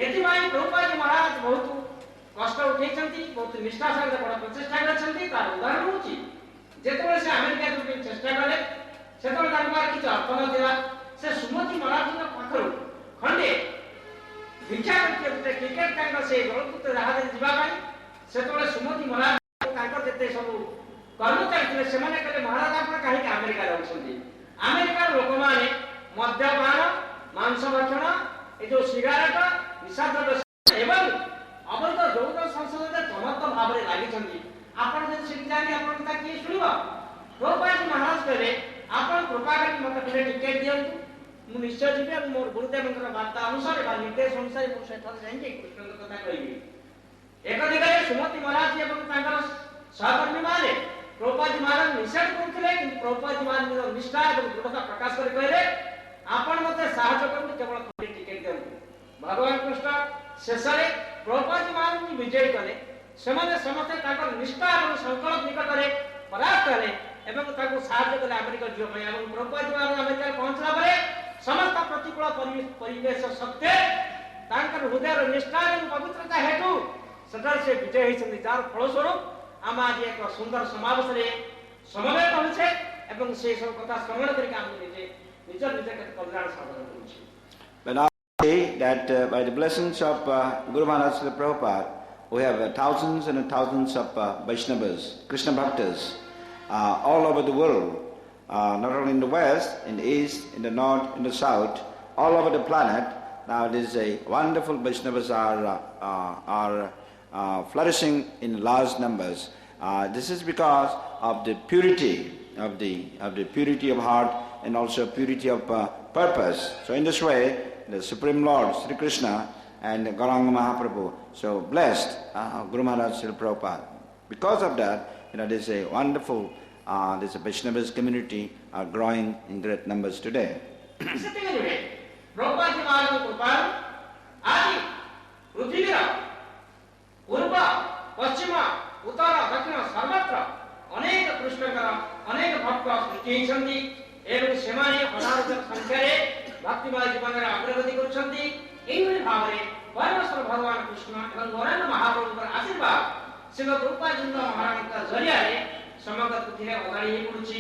ଏଥିପାଇଁ ପ୍ରଭୁପାଦ ମହାରାଜ ବହୁତ କଷ୍ଟ ଉଠେଇଛନ୍ତି, ବହୁତ ନିଷ୍ଠା ସହିତ ବଡ଼ ପ୍ରଚେଷ୍ଟା କରିଛନ୍ତି. ତାର ଉଦାହରଣ ହେଉଛି ଯେତେବେଳେ ସେ ଆମେରିକା ଯିବା ପାଇଁ ଚେଷ୍ଟା କଲେ ସେତେବେଳେ ତାଙ୍କ ପାଖରେ କିଛି ଅର୍ଥ ନଥିଲା. ସେ ସୁମତି ମହାରାଜଙ୍କ ପାଖରୁ ଖଣ୍ଡେ ଭିକ୍ଷା କରିଥିଲେ ଗୋଟେ ଟିକେଟ ତାଙ୍କ ସେ ଜଳଦୂତ ଜାହାଜରେ ଯିବା ପାଇଁ. ସେତେବେଳେ ସୁମତି ମହାରାଜ ତାଙ୍କର ଯେତେ ସବୁ କର୍ମଚାରୀ ଥିଲେ ସେମାନେ କହିଲେ, ମହାରାଜ ଆପଣ କାହିଁକି ଆମେରିକାରେ ଅଛନ୍ତି? ଆମେରିକାର ଲୋକମାନେ ମଦ୍ୟପାନ, ମାଂସ ଭକ୍ଷଣ, ଏ ଯୋଉ ସିଗାରେଟ, ନିଶାଦ୍ରବ୍ୟ ଏବଂ ଅବୈଧ ଯୌନ ସଂସଦରେ ସମର୍ଥ ଭାବରେ ଲାଗିଛନ୍ତି. ଆପଣ ଯଦି ସେଠି ଯାଆନ୍ତି ଆପଣଙ୍କ କଥା କିଏ ଶୁଣିବ? ପ୍ରଭୁପାଦ ମହାରାଜ କହିଲେ, ଆପଣ କୃପା କରି ମୋତେ ଗୋଟେ ଟିକେଟ ଦିଅନ୍ତୁ, ମୁଁ ନିଶ୍ଚୟ ଯିବି ଏବଂ ମୋର ଗୁରୁଦେବଙ୍କର ବାର୍ତ୍ତା ଅନୁସାରେ ବା ନିର୍ଦ୍ଦେଶ ଅନୁସାରେ ମୁଁ ସେଠାରେ ଯାଇକି କୃଷ୍ଣଙ୍କ କଥା କହିବି. ଏକ ଦିଗରେ ସୁମତି ମହାରାଜ ଏବଂ ତାଙ୍କର ସହକର୍ମୀମାନେ ପ୍ରଭୁପାଦ ମହାରାଜ ନିଷେଧ କରୁଥିଲେ, କିନ୍ତୁ ପ୍ରଭୁପାଦ ମହାରାଜଙ୍କ ନିଷ୍ଠା ଏବଂ ଦୃଢ଼ତା ପ୍ରକାଶ କରି କହିଲେ, ଆପଣ ମୋତେ ସାହାଯ୍ୟ କରନ୍ତୁ, କେବଳ ଟିକେଟ ଦିଅନ୍ତୁ. ଭଗବାନ କୃଷ୍ଣ ଶେଷରେ ପ୍ରଭୁପାଦ ମହାରାଜଙ୍କୁ ବିଜୟୀ କଲେ. ସେମାନେ ସମସ୍ତେ ତାଙ୍କର ନିଷ୍ଠା ଏବଂ ସଂକଳ୍ପ ନିକଟରେ ପରାସ୍ତ ହେଲେ ଏବଂ ତାଙ୍କୁ ସାହାଯ୍ୟ କଲେ ଆମେରିକା ଯିବା ପାଇଁ. ଏବଂ ପ୍ରଭୁପାଦ ମହାରାଜ ଆମେରିକାରେ ପହଞ୍ଚିଲା ପରେ ସମସ୍ତ ପ୍ରତିକୂଳ ପରିବେଶ ସତ୍ତ୍ୱେ ତାଙ୍କର ହୃଦୟର ନିଷ୍ଠା ଏବଂ ପବିତ୍ରତା ହେତୁ ସେଠାରେ ସେ ବିଜୟ ହୋଇଛନ୍ତି, ଯାହାର ଫଳସ୍ୱରୂପ ଆମେ ଆଜି ଏକ ସୁନ୍ଦର ସମାବେଶରେ ସମବେତ ହୋଇଛେ ଏବଂ ସେ ସବୁ କଥା ଶ୍ରବଣ କରିକି ଆମକୁ ନିଜ କଲ୍ୟାଣ ସାଧନ କରୁଛେ. But now we see that by the blessings of Guru Maharaj Srila Prabhupada, we have thousands and thousands of Vaishnavas, Krishna Bhaktas, all over the world. not only in the west, in the east, in the north, in the south, all over the planet. Now it is a wonderful Vaishnavas are flourishing in large numbers. This is because of the purity of the purity of heart and also purity of purpose. So in this way, the Supreme Lord Sri Krishna and Gauranga Mahaprabhu so blessed Guru Maharaj Srila Prabhupada. Because of that, there is a wonderful this Vaishnavas community are growing in great numbers today. समग्र पृथ्वी अगाड़ी ही पड़ुछि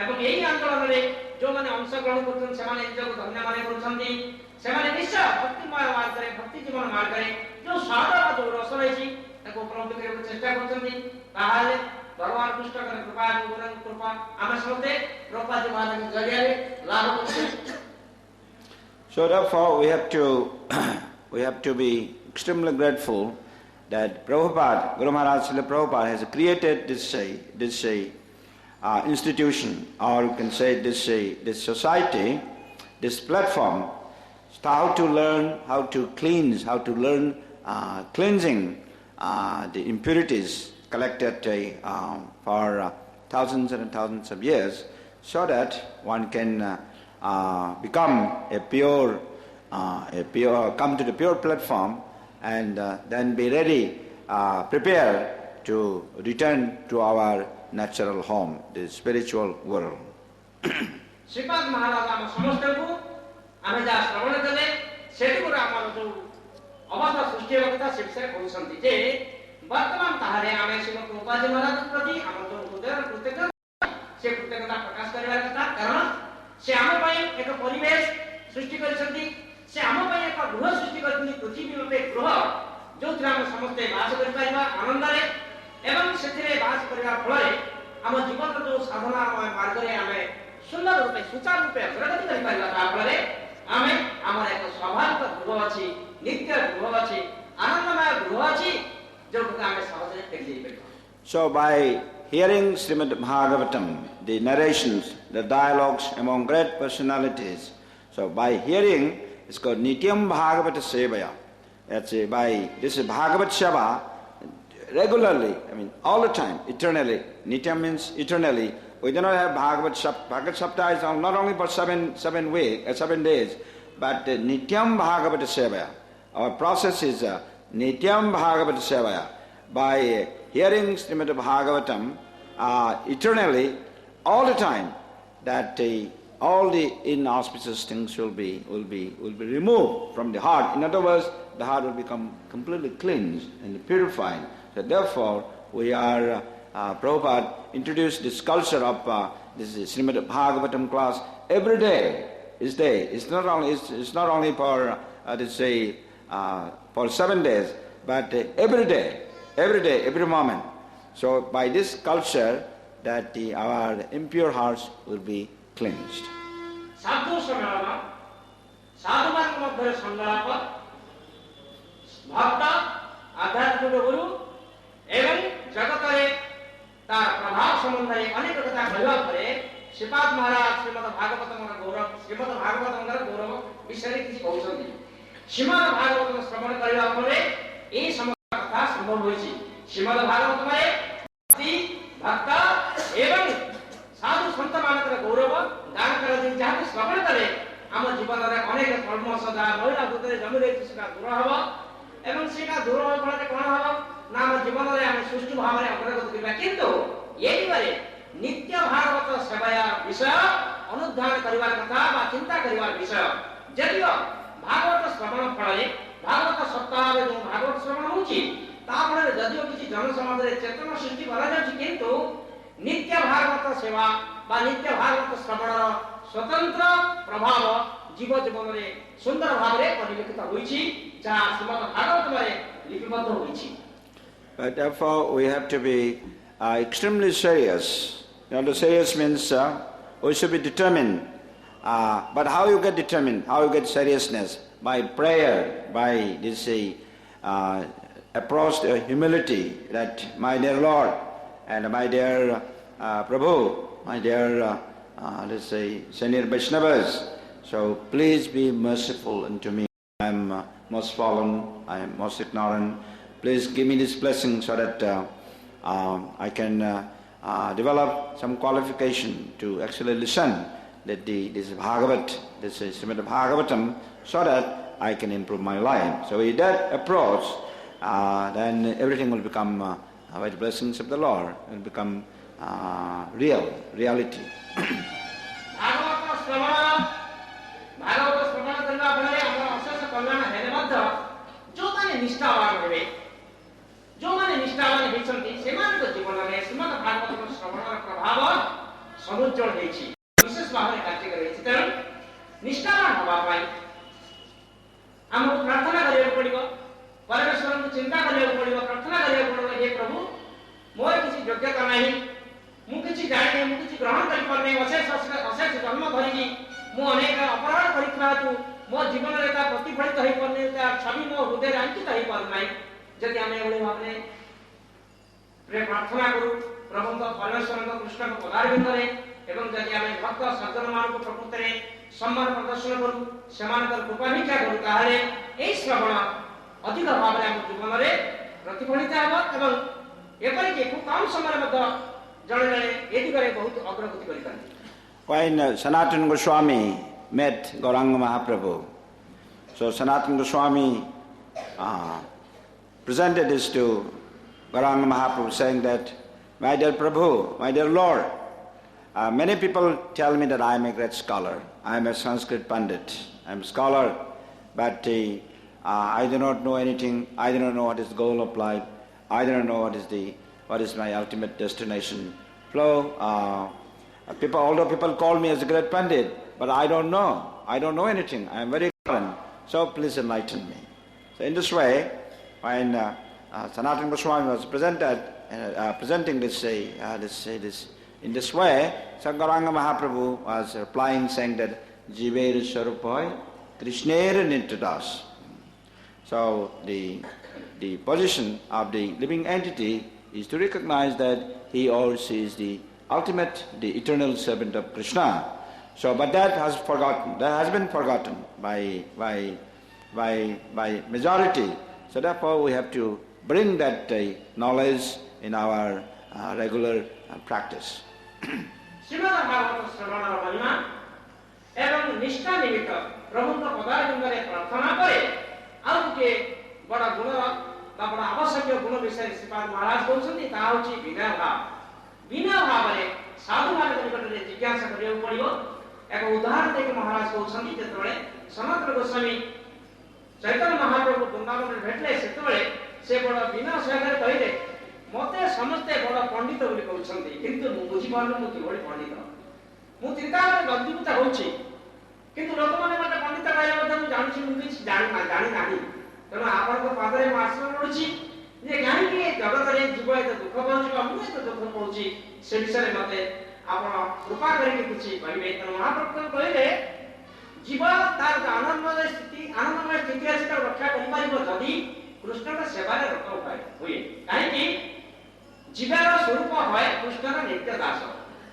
एवं एही अंचल रे जो माने अंश ग्रहण करछन से माने निजको धन्य माने करछन्ती से माने निश्चय भक्तिमय मार्ग रे भक्ति जीवन मार्ग रे जो साधना जो रस रहिछि ताको उपलब्धि करबा चेष्टा करछन्ती ताहाले भगवान कृष्ण कर कृपा गुरुर कृपा आमे समते प्रभुपाद महाराज के जरिया रे लाभ करछे. So therefore we have to be extremely grateful that Prabhupada, Guru Maharaj Srila Prabhupada has created this institution, or you can say this society, this platform, how to learn, how to cleanse, how to learn cleansing the impurities collected for thousands and thousands of years, so that one can become a pure, come to the pure platform, and then be ready, prepared to return to our natural home, the spiritual world. Srimad Maharaj am samastaku ame ja shravan kale seti gura amar jo avastha srishti hota sibse kohusanti je bartaman tahare ame Srimad Prabhupada Maharaj prati amar jo hudayar krutyata se krutyata prakash karibar katha karan se am pai ek paribesh srishti karisanti से हम ପାଇଁ ଏକ ଗୃହ ସୃଷ୍ଟି କରିଛନ୍ତି ପୃଥିବୀ ରୂପେ ଗୃହ ଯୋଉଥିରେ ଆମେ ସମସ୍ତେ ବାସ କରିପାରିବା ଆନନ୍ଦରେ ଏବଂ ସେଥିରେ ବାସ କରିବା ଫଳରେ ଆମ ଜୀବନର ଯୋଉ ସାଧନା ମାର୍ଗରେ ଆମେ ସୁନ୍ଦର ରୂପେ ସୁଚାରୁ ରୂପେ ଅଗ୍ରଗତି କରିପାରିବା ତା ଫଳରେ ଆମେ ଆମର ଏକ ସ୍ୱାଭାବିକ ଗୃହ ଅଛି ନିତ୍ୟ ଗୃହ ଅଛି ଆନନ୍ଦମୟ ଗୃହ ଅଛି ଯୋଉଟାକୁ ଆମେ ସହଜରେ ଫେରି ଯାଇପାରିବା. So by hearing Srimad Bhagavatam, the narrations, the dialogues among great personalities, so by hearing, it's called Nityam Bhagavata Sevaya. That's by this Bhagavat Seva, regularly, I mean all the time, eternally. Nityam means eternally. We do not have Bhagavat Sapta. Bhagavat Sapta is not only for 7 days, but Nityam Bhagavata Sevaya. Our process is Nityam Bhagavata Sevaya. By hearing Srimad Bhagavatam eternally, all the time, that all the inauspicious things will be removed from the heart. In other words, the heart will become completely cleansed and purified. So therefore, we are Prabhupada introduced this culture of this Srimad Bhagavatam class every day. Is day. It's not only for for 7 days, but every day, every moment. So by this culture, that our impure hearts will be cleansed. Sadhu Samana, Sadhuman Madhya Sangalapa, Bhakta, Adhyatmika Guru, एवं जगतरे तार प्रभाव संबंधरे अनेक कथा कहला परे श्रीपाद महाराज श्रीमद् भागवतमर गौरव श्रीमद् भागवतमर गौरव विषय किछि कहउछन्ति. श्रीमद् भागवतम श्रवण करिवा परे ए समस्त कथा संभव होइछि. श्रीमद् भागवतमरे भक्ति भक्त एवं साधु संत मानकर गौरव गान करदि जाति श्रवण करे आम जीवन रे अनेक कर्म सदा महिला भूतरे जमी रहिछि सेटा दूर हबो एवं सेटा दूर होय फलरे कोन हबो नाम जीवन रे हम सुष्ठु भाव रे अग्रगति करबा. किंतु एही बारे नित्य भागवत सेवाया विषय अनुधान करिवार कथा बा चिंता करिवार विषय जदियो भागवत श्रवण फलरे भागवत सप्ताह रे जो भागवत श्रवण होछि ता फलरे जदियो किछि जन समाज रे चेतना सृष्टि करा जाछि. किंतु नित्य भागवत सेवा बा नित्य भागवत श्रवण स्वतंत्र प्रभाव जीव जीवन रे सुंदर भाव रे परिलक्षित होइछि जा श्रीमद् भागवत रे लिपिबद्ध होइछि. But therefore we have to be extremely serious. You know, the serious means we should be determined. But how you get determined? How you get seriousness? By prayer, by this approach to humility, that my dear Lord and my dear Prabhu, my dear senior Vaishnavas, so please be merciful unto me. I am most fallen, I am most ignorant. Please give me this blessing so that I can develop some qualification to actually listen that this Bhagavat, this Srimad Bhagavatam, so that I can improve my life. So with that approach, then everything will become, by the blessings of the Lord, will become reality. विशेष भाव में कार्य करे तेणु निष्ठावान होगा आम प्रार्थना करिया पड़िबो परमेश्वर को चिंता करिया पड़िबो प्रार्थना करिया पड़िबो हे प्रभु मोर किसी योग्यता नहीं मु किसी जाने मु किसी ग्रहण करि परने अशेष जन्म धरिकी मु अनेक अपराध करिखा तू मो जीवन रे ता प्रतिफलित होई परने ता छवि मो हृदय अंकित होई पर नाही जदि हम एवढे भावने प्रेम प्रार्थना करू प्रभु तो परमेश्वर को कृष्ण को पदार बिंदरे एवं जदि आमे भक्त सज्जन मानक प्रकृति सम्मान प्रदर्शन करू सेमानकर कृपा भिक्षा करू ताहाले एई श्रवण अधिक भाव रे हम जीवन रे प्रतिफलित हेबो एवं एपरि के खूब कम समय मध्य जणे जणे ए दिगरे बहुत अग्रगति करि पारबे. When Sanatana Goswami met Gauranga Mahaprabhu, so Sanatana Goswami presented this to Gauranga Mahaprabhu, saying that, my dear Prabhu, my dear Lord, many people tell me that I am a great scholar. I am a Sanskrit Pandit. I am a scholar, but I do not know anything. I do not know what is the goal of life. I do not know what is my ultimate destination. Although people call me as a great Pandit, but I don't know. I don't know anything. I am very ignorant. So please enlighten me. So in this way, when Sanatana Goswami was presenting this in this way, Gauranga Mahaprabhu was replying, saying that Jiver Swarupai Krishnera Nityadas. So the position of the living entity is to recognize that he or she is the ultimate, the eternal servant of Krishna. So, but that has been forgotten by majority. So therefore we have to bring that knowledge in our regular practice. Srimad Bhagavatam Sravana Mahima एवं निष्ठा निमित्त प्रभु का पदार बिंदरे प्रार्थना करे और के बड़ा गुण बा बड़ा आवश्यक गुण विषय श्रीपाद महाराज कहउछन्ती ता होची बिना भाव रे साधु मान निकट रे जिज्ञासा करियो पड़ियो एक उदाहरण देके महाराज कहउछन्ती जेतबळे सनातन गोस्वामी चैतन्य महाप्रभु वृंदावन रे भेटले सेतबळे से बड़ा बिना सहगर कहिले मते समस्ते बड़ा पंडित बोली कहउछन्ती किंतु मु बुझी पारनु मु किभଳି पंडित मु चिंता करे गद्दीभूत होउछि किंतु लोक माने मते पंडित कहले मते मु जानुछि मु किछि जानि नाही तेणु आपण को पादरे मु आश्रय नडुछि जे काहे कि जगत रे जीव एत दुख पाउछि मु एत दुख पाउछि से विषय मते आपण कृपा करिके किछि कहिबे तेणु महाप्रभु कहले जीव तार आनंदमय स्थिति अछि तार रक्षा करि पारिबो जदि कृष्ण का सेवा रे रत होय काहे कि जीवर स्वरूप होय कृष्ण नित्य दास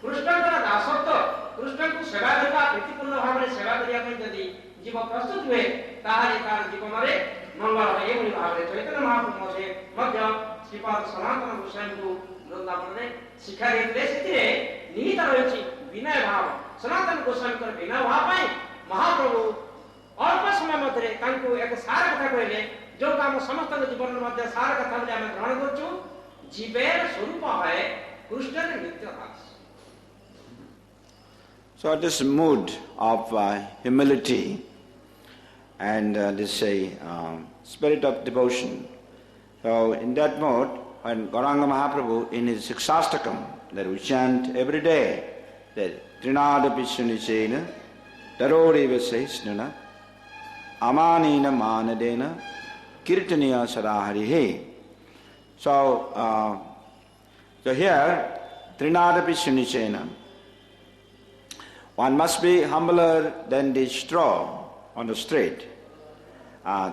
कृष्ण का दासत्व कृष्ण को सेवा करबा प्रीतिपूर्ण भाव रे सेवा करिया पई जदि जीव प्रस्तुत हुए ताहारे तार जीवन रे मंगल होय एभली भाव रे चैतन्य महाप्रभु से मध्य श्रीपाद सनातन गोस्वामी को वृंदावन रे शिक्षा देते सेतिरे निहित रहिछि विनय भाव सनातन गोस्वामी कर विनय भाव पई महाप्रभु अल्प समय मध्य तांको एक सार कथा कहले जो काम समस्त जीवन मध्य सार कथा हम ग्रहण करछु जीवेर स्वरूप है कृष्ण नित्य दास. So this mood of humility and this spirit of devotion. So in that mode, when Gauranga Mahaprabhu in his Sikshastakam that we chant every day, that Trinadapi Sunicena, Daroreva Saisnuna, Amanina Manadena, Kirtaniya Saraharihe. So here, Trinadapi Sunicena. one must be humbler than the straw on the street.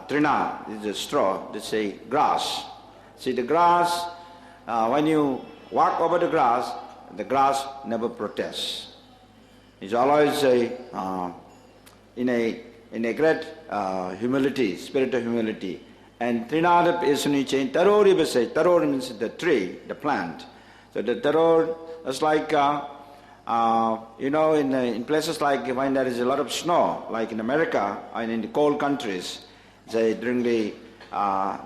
Trina is a straw, they say grass. See the grass, when you walk over the grass never protests. It's always in a great humility, spirit of humility. And Trinada Esuniche, Tarori Bese, Tarori means the tree, the plant. So the Taror is like, in places like when there is a lot of snow, like in America and in the cold countries, say during the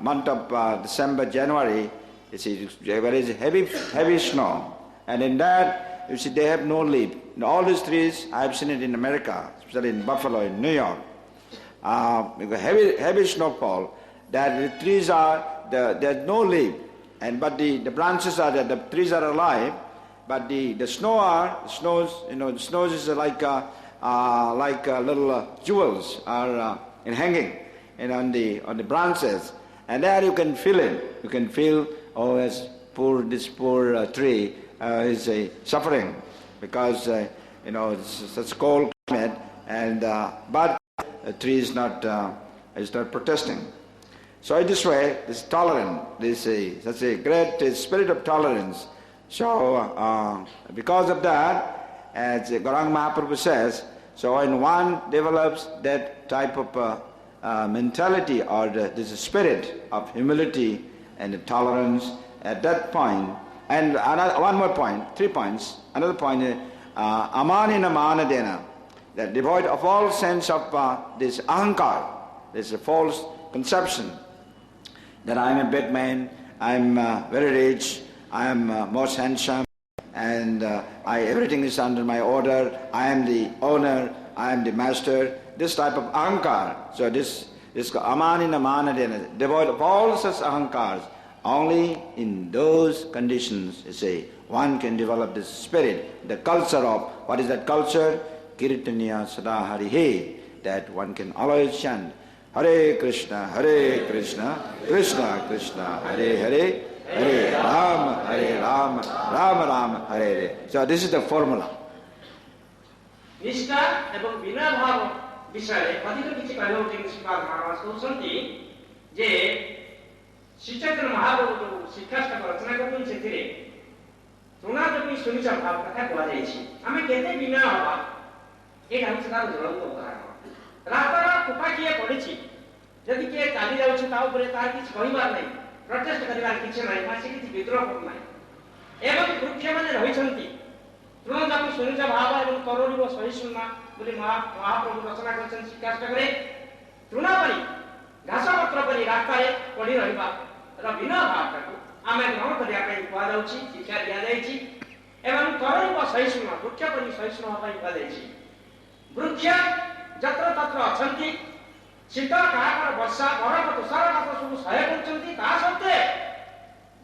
month of December, January, you see there is heavy snow. And in that, you see they have no leaf. In all these trees, I have seen it in America, especially in Buffalo, in New York. Heavy snowfall, that the trees there's no leaf, but the branches are there, the trees are alive, but the snows is like little jewels are hanging on the branches, and there you can feel it. You can feel, this poor tree is suffering because it's such cold climate, but the tree is not protesting. So in this way, this tolerant, such a great spirit of tolerance. So because of that, as Gauranga Mahaprabhu says, so when one develops that type of mentality or this spirit of humility and tolerance at that point, and one more point, 3 points. Another point is amanina manadena, that devoid of all sense of this ahankar, this false conception that I am a big man, I am very rich, I am most handsome, and everything is under my order, I am the owner, I am the master, this type of ahankar. So this amanina manadena, devoid of all such ahankars. Only in those conditions, one can develop this spirit, the culture of, what is that culture? Kirtaniya Sada Harihe, that one can always chant Hare Krishna, Krishna Krishna, Hare Hare, Hare Rama, Rama Rama, Hare Hare. So this is the formula. निष्ठा एवं बिना भाव विषय अधिक किसी कहलो के श्रीपाद महाराज कहउछन्ति जे श्री चैतन्य महाप्रभु जो शिक्षाष्टक रचना करछन् सेथिरे तृणादपि सुनिच भाव कथा कुआ जायछि आमे केते बिना हवा एक हम सदा ज्वलंत उदाहरण रातर कुपाकिए पडिछि जदि के चाली जाउछि ता ऊपर तार किछ कहिबार नै प्रोटेस्ट करिबार किछ नै मासे किछ विद्रोह नै एवं वृक्ष माने रहिछन्ति तृणादपि सुनिच भाव एवं करोड़िव सहिष्णुता बोली महाप्रभु रचना करछन् शिक्षाष्टकरे तृणापरि घास पत्र परि रास्तारे पड़ी रहिबा र बिना भावटाକୁ आमे ग्रहण करिया ପାଇଁ कुआ जाउछि शिक्षा दिया जायछि एवं करोड़िव सहिष्णुता वृक्ष परि सहिष्णु होबाई कुआ जायछि वृक्ष जत्र तत्र अछन्ति शीत काकर वर्षा बरफ तुषारपात सब सहाय करछन्ति ता सत्ते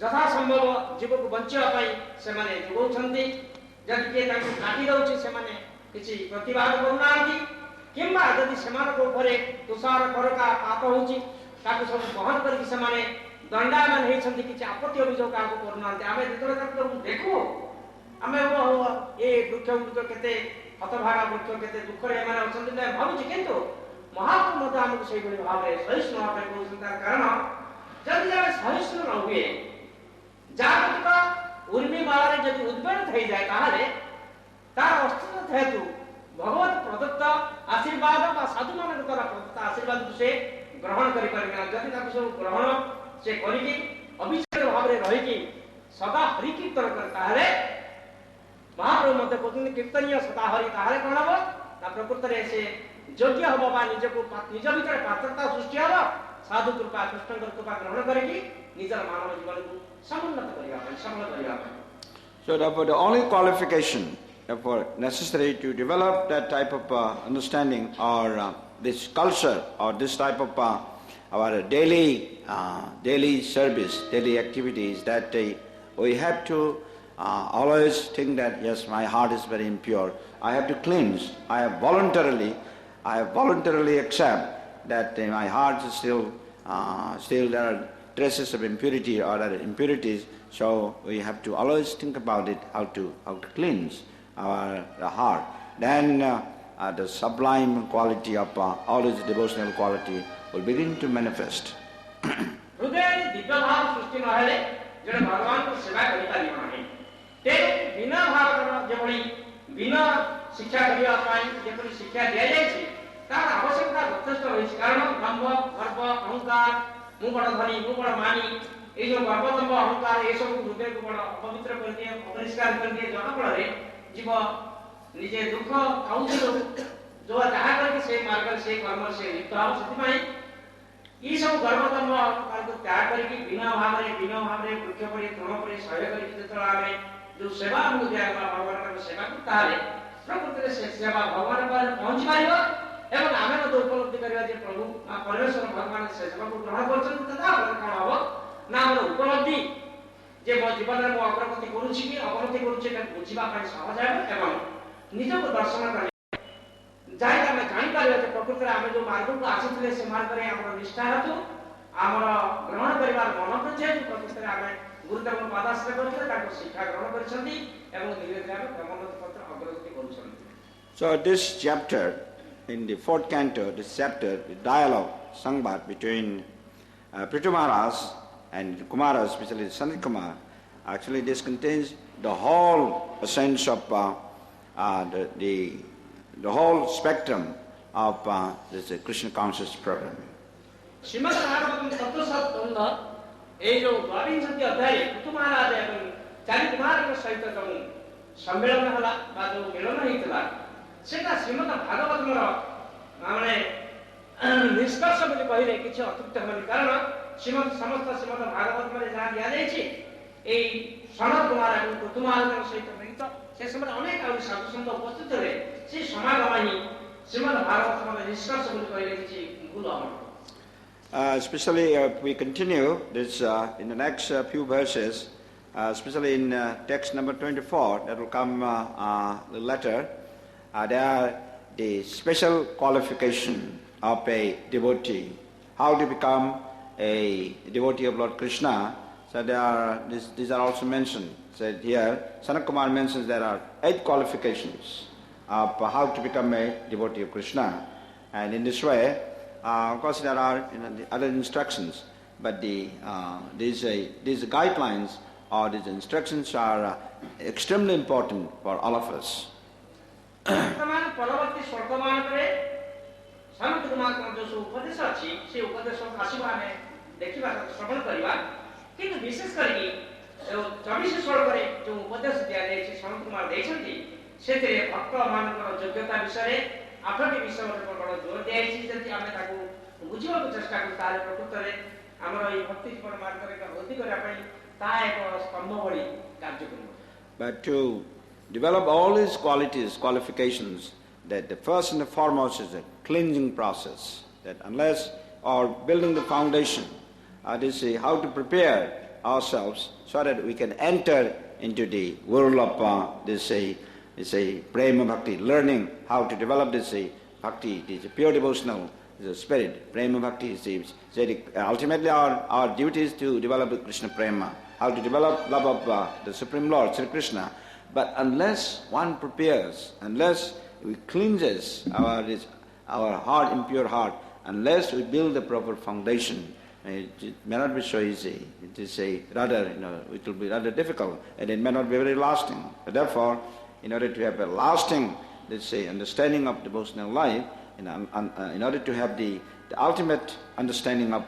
जथा संभव जीवको बंचिया ପାଇଁ ସେମାନେ जोगौछन्ति जदि के तांको काटी दउछि ସେମାନେ किछि प्रतिवाद करूनांति किंबा जदि सेमानको उपरे तुषार करका पाप होउछि ताको सब बहन करि ସେମାନେ दंडायमान हेछन्ति किछि आपत्ति अभियोग काको करूनांति आमे जेतरे तक देखु आमे ए वृक्ष केते हतभागा वृक्ष केते दुख रे माने अछन्ति नै भाबुछि किंतु महाप्रभु मत हमको सही बड़ी भाव रे सहिष्णु होबे कहउछन तार कारण जदि जने सहिष्णु न हुए जागतिक उर्मी माला रे जदि उद्वेलित થઈ જાય ताहाले तार अस्तित्व हेतु भगवत प्रदत्त आशीर्वाद बा साधु मानक द्वारा प्रदत्त आशीर्वाद से ग्रहण करि परिना जति ताको सब ग्रहण से करिकि अभिषेक भाव रे रहि कि सदा हरि कीर्तन कर ताहाले महाप्रभु मते कहउछन कीर्तनीय सदा हरि ताहाले कोन हो ता प्रकृत रे से योग्य होबा बा निज को निज भीतर पात्रता सृष्टि होबा साधु कृपा कृष्ण कृपा ग्रहण करिकि निजर मानव जीवन को समुन्नत करिया ପାଇଁ सफल करिया ପାଇଁ. So therefore the only qualification therefore necessary to develop that type of understanding or this culture or this type of our daily service, daily activities, that we have to always think that yes, my heart is very impure. I have to cleanse. I have voluntarily accept that my heart is still there are traces of impurity or other impurities. So we have to always think about it, how to cleanse our heart. then the sublime quality of all his devotional quality will begin to manifest. हृदय दिव्य भाव सृष्टि नहेले जड़े भगवान को सेवा करि पारिबो नाही ते बिना भाव जेभଳି बिना शिक्षा करिया पाई जेभଳି शिक्षा दिया जायछि तार आवश्यकता यथेष्ट रहिछि कारण दंभ गर्व अहंकार मु बड़ धनी मु बड़ मानी ए जो गर्व दंभ अहंकार ए सब हृदय को बड़ अपवित्र कर दिए अपरिष्कार कर दिए जहा फल रे जीव निजे दुख खाउछिलो जो जहा करके से मार्ग से कर्म से लिप्त हो सेति ई सब गर्वदम्भ अहंकार को त्याग करके बिना भाव रे वृक्ष परि तृण परि सहयोग करके जतरा आमे जो सेवा हमको दिया भगवान का सेवा को ताले प्रकृति से सेवा भगवान पर पहुंच पाइबो एवं आमे तो उपलब्धि करबा जे प्रभु परमेश्वर भगवान से सेवा को ग्रहण करछन तथा कोन हबो ना हमर उपलब्धि जे मो जीवन रे मो अग्रगति करूछि कि अवनति करूछि त बुझिबा पय सहज है एवं निज को दर्शन कर जाय आमे जानि पारिबा जे प्रकृति रे आमे जो मार्ग को आसीथिले से मार्ग रे हमर निष्ठा हेतु हमर ग्रहण करिवार मन को जे प्रकृति रे आमे गुरुदेव पादाश्रय करथिले ताको शिक्षा ग्रहण करिसंती एवं धीरे धीरे आमे ब्रह्मोन्नति पत्र अग्रगति करूछंती. So this chapter in the fourth canto, this chapter, the dialogue Sangbat between Prithu Maharaj and Kumara, especially Sanat Kumar, actually this contains the whole essence of the whole spectrum of this Krishna conscious program. Srimad Bhagavatam Tattva Tanda ए जो 22 अध्याय पृथु महाराज एवं चारि कुमार के सहित जो सम्मेलन होला बा जो मिलन हितला सेटा श्रीमद् भागवतम रो माने निष्कर्ष बोली कहिले किछ अतिरिक्त होनी कारण समस्त श्रीमद् भागवत में जहाँ दिया जायछि ए सनत कुमार एवं पृथु महाराज सहित मिलित से समय अनेक और साधु संत उपस्थित रहे से समागम ही श्रीमद् भागवत में निष्कर्ष बोली कहिले किछ भूल हमर. Especially we continue this in the next few verses, especially in text number 24, that will come later. There are the special qualification of a devotee, how to become a devotee of Lord Krishna. So there are these are also mentioned. So here, Sanat Kumar mentions there are 8 qualifications of how to become a devotee of Krishna, and in this way. Of course, there are the other instructions, but these guidelines or these instructions are extremely important for all of us. आठटी विषय पर बड़ जोर दियाछि जति आमे ताकू बुझिबा को चेष्टा करू तारे प्रकृतरे हमर ई भक्ति जीवन मार्ग रे गति करा पई ता एक स्तंभ बड़ी कार्य करू. But to develop all these qualifications, that the first and the foremost is a cleansing process, that unless or building the foundation, this is how to prepare ourselves so that we can enter into the world of this prema bhakti, learning how to develop this bhakti, this pure devotional spirit. Prema bhakti is ultimately our duty is to develop the Krishna prema, how to develop love of the Supreme Lord, Sri Krishna. But unless one prepares, unless we cleanses our heart, impure heart, unless we build the proper foundation, it may not be so easy. It is rather, it will be rather difficult, and it may not be very lasting. Therefore, in order to have a lasting, understanding of devotional life, in order to have the ultimate understanding of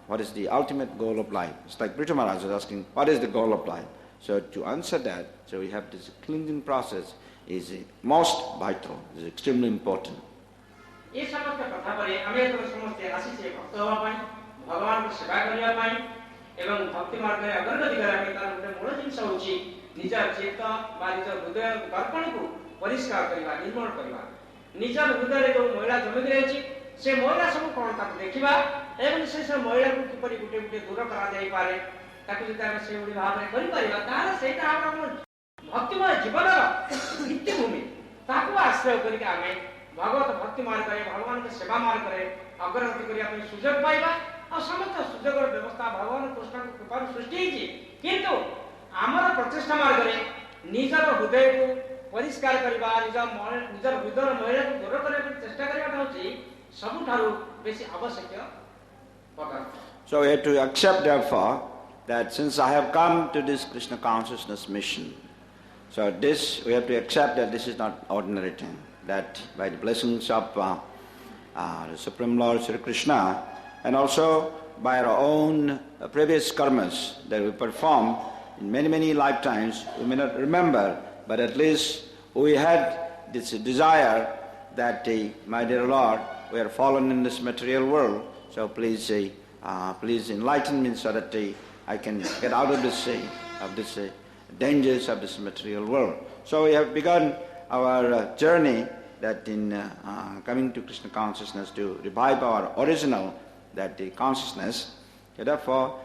what is the ultimate goal of life. It's like Prithu Maharaj is asking, what is the goal of life? So to answer that, so we have this cleansing process is most vital, is extremely important. एवं भक्ति मार्ग में अग्रगति कराने का मूल जिनस होची निज चेत बा निज हृदय दर्पण को परिष्कार करबा निर्मल करबा निज हृदय रे जो महिला जमी रहछि से महिला सब कोन ताक देखिबा एवं से महिला को किपरि गुटे गुटे दूर करा जाई पारे ताकि जता हम से उडी भाव रे करि परिबा तार सेटा हम भक्तिमय जीवन भित्ति भूमि ताको आश्रय करि के आमे भगवत भक्ति मार्ग रे भगवान के सेवा मार्ग रे अग्रगति करिया पे सुजग पाइबा और समस्त सुजग व्यवस्था भगवान कृष्ण को कृपा सृष्टि किंतु आमर प्रचेष्टा मार्ग रे निजर हृदय को परिष्कार करबा निजर हृदय मैला को दूर करबा चेष्टा करबा होची सबुठारु बेसी आवश्यक पदार्थ. So we have to accept therefore that since I have come to this Krishna consciousness mission, so this we have to accept that this is not ordinary thing, that by the blessings of the Supreme Lord Sri Krishna and also by our own previous karmas that we perform in many, many lifetimes, we may not remember, but at least we had this desire that, my dear Lord, we are fallen in this material world, so please enlighten me so that I can get out of this dangers of this material world. So we have begun our journey that in coming to Krishna consciousness to revive our original, that the consciousness. Therefore,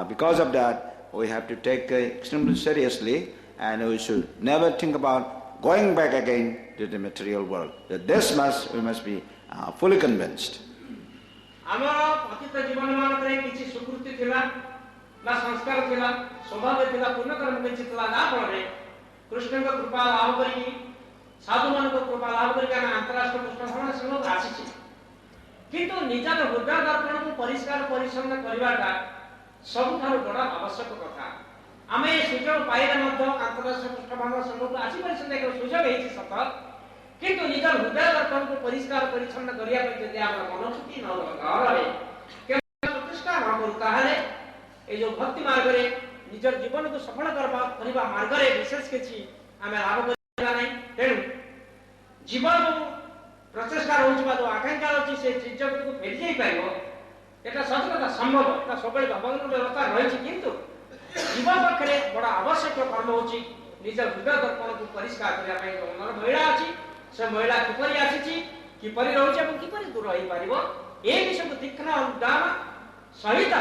because of that, we have to take extremely seriously, and we should never think about going back again to the material world. That this we must be fully convinced. आमर अतीत जीवन मानकरे किछि सुकृति थिला ना संस्कार थिला स्वभाव थिला पुण्य कर्म किछि थिला ना फलरे कृष्ण को कृपा लाभ करी साधु मान को कृपा लाभ करी आमे अंतरराष्ट्रीय कृष्ण भ्रमण संग आसीछि किंतु निजर हृदय दर्पण को परिष्कार परिच्छन्न करबाटा सबठारु बड़ आवश्यक कथा. आमे सुजोग पाइले मध्ये अंतरराष्ट्रीय कृष्ण भ्रमण संग को आसी परिछन एक सुजोग हेछि सत किंतु निजर हृदय दर्पण को परिष्कार परिच्छन्न करिया पे जदि हमर मनोस्थिति न रहे केवल प्रतिष्ठा न करू ताहले ए जो भक्ति मार्ग रे निजर जीवन को सफल करबा मार्ग रे विशेष किछि आमे लाभ करबा नै. तेनु जीवन को प्रचेष्टा होउछबा जो आकांक्षा अछि से चीज को फेरि जाई पाइबो एटा सचकथा संभव एटा सबले भगवान व्यवस्था रहिछि किंतु जीवन पक्षरे बड़ा आवश्यक कर्म होछि निजर हृदय दर्पण को परिष्कार करिया पय मनर महिला अछि से महिला किपरि आसीछि किपरि रहउछि এবং किपरि दूर होई पारिबो ए विषय को तीक्ष्ण अनुदान सहित